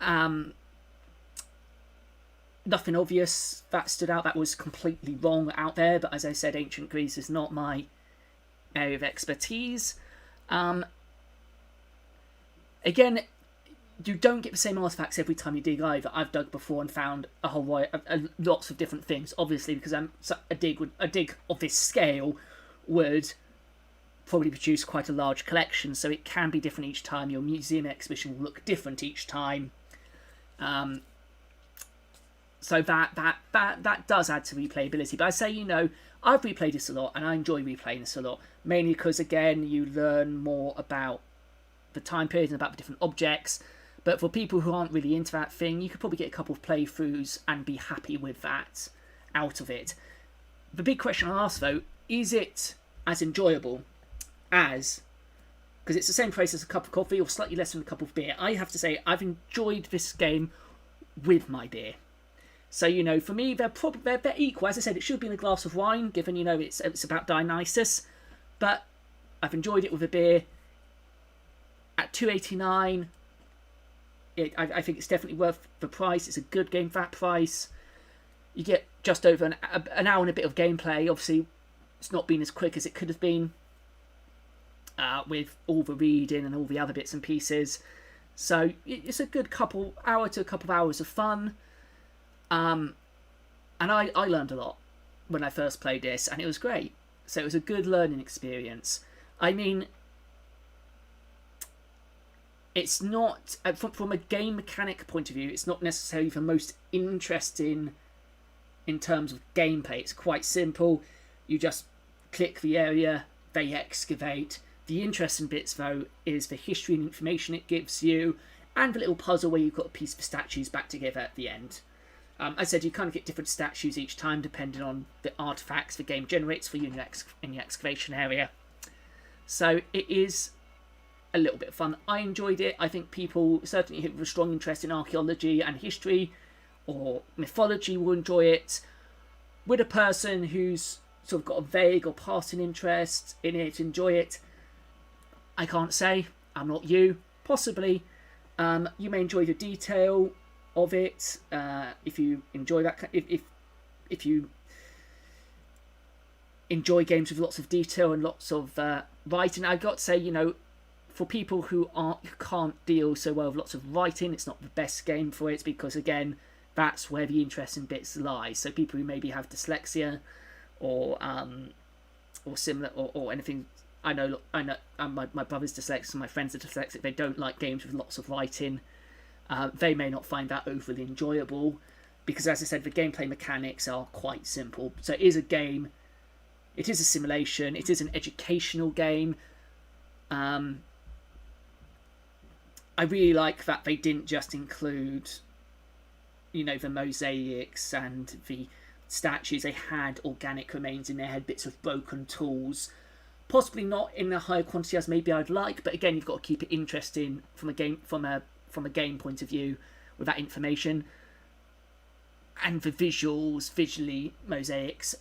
Nothing obvious that stood out that was completely wrong out there, but as I said, ancient Greece is not my area of expertise. Again, you don't get the same artifacts every time you dig either. I've dug before and found a whole lots of different things. Obviously, because a dig of this scale would probably produce quite a large collection, so it can be different each time. Your museum exhibition will look different each time. So that does add to replayability. But I say, I've replayed this a lot, and I enjoy replaying this a lot, mainly because, again, you learn more about the time period and about the different objects. But for people who aren't really into that thing, you could probably get a couple of playthroughs and be happy with that out of it. The big question I ask, though, is it as enjoyable as... Because it's the same price as a cup of coffee, or slightly less than a cup of beer. I have to say, I've enjoyed this game with my beer. So, for me, they're equal. As I said, it should have been a glass of wine, given, it's about Dionysus. But I've enjoyed it with a beer. At $2.89, I think it's definitely worth the price. It's a good game for that price. You get just over an hour and a bit of gameplay. Obviously, it's not been as quick as it could have been with all the reading and all the other bits and pieces. So it's a good hour to a couple of hours of fun. And I learned a lot when I first played this, and it was great. So it was a good learning experience. I mean, it's not, from a game mechanic point of view, it's not necessarily the most interesting in terms of gameplay. It's quite simple. You just click the area, they excavate. The interesting bits, though, is the history and information it gives you, and the little puzzle where you've got to piece the statues back together at the end. As I said, you kind of get different statues each time, depending on the artifacts the game generates for you in your excavation area. So it is a little bit of fun. I enjoyed it. I think people, certainly with a strong interest in archaeology and history or mythology, will enjoy it. Would a person who's sort of got a vague or passing interest in it enjoy it? I can't say. I'm not you. Possibly. You may enjoy the detail of it if you enjoy that. If you enjoy games with lots of detail and lots of writing, I've got to say, for people who can't deal so well with lots of writing, it's not the best game for it, because again, that's where the interesting bits lie. So people who maybe have dyslexia or similar or anything. I know. My brother's dyslexic, and my friends are dyslexic. They don't like games with lots of writing. They may not find that overly enjoyable, because, as I said, the gameplay mechanics are quite simple. So it is a game. It is a simulation. It is an educational game. I really like that they didn't just include, the mosaics and the statues. They had organic remains in there, had bits of broken tools. Possibly not in a higher quantity as maybe I'd like, but again, you've got to keep it interesting from a game game point of view with that information. And the visually, mosaics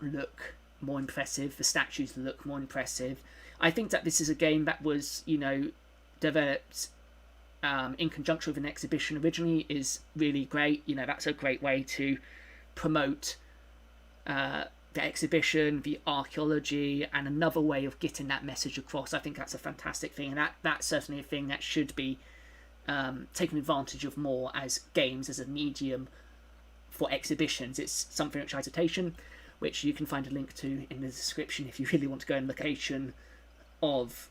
look more impressive. The statues look more impressive. I think that this is a game that was, developed in conjunction with an exhibition originally is really great. That's a great way to promote the exhibition, the archaeology, and another way of getting that message across. I think that's a fantastic thing, and that's certainly a thing that should be taken advantage of more as games, as a medium for exhibitions. It's something which citation, which you can find a link to in the description if you really want to go and look. Location of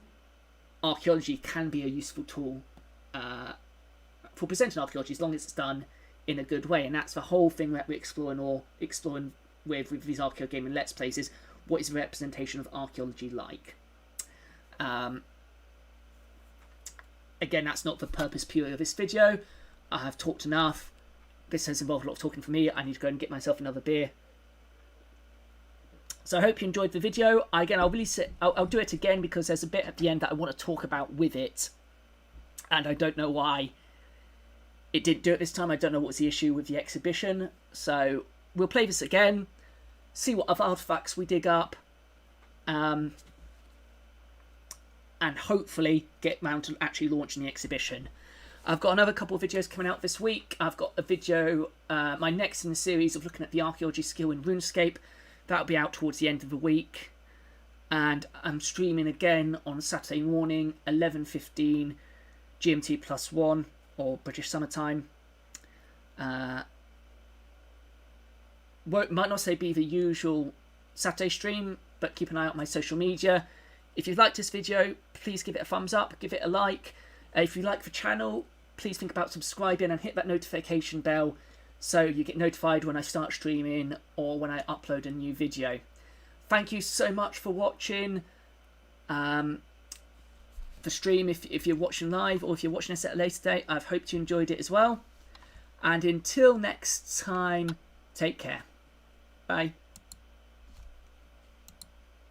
archaeology can be a useful tool for presenting archaeology, as long as it's done in a good way, and that's the whole thing that we're exploring with these Archaeogaming Let's Plays, is what is the representation of archaeology like. Again, that's not the purpose purely of this video. I have talked enough. This has involved a lot of talking for me. I need to go and get myself another beer. So I hope you enjoyed the video. Again, I'll release it. I'll do it again because there's a bit at the end that I want to talk about with it, and I don't know why it didn't do it this time. I don't know what was the issue with the exhibition. So we'll play this again, see what other artifacts we dig up, and hopefully get round to actually launching the exhibition. I've got another couple of videos coming out this week. I've got a video, my next in the series of looking at the archaeology skill in RuneScape. That'll be out towards the end of the week. And I'm streaming again on Saturday morning, 11:15 GMT +1, or British Summertime. Might not say be the usual Saturday stream, but keep an eye out on my social media. If you've liked this video, please give it a thumbs up, give it a like. If you like the channel, please think about subscribing and hit that notification bell so you get notified when I start streaming or when I upload a new video. Thank you so much for watching the stream if you're watching live, or if you're watching this at a later date. I've hoped you enjoyed it as well. And until next time, take care. Bye.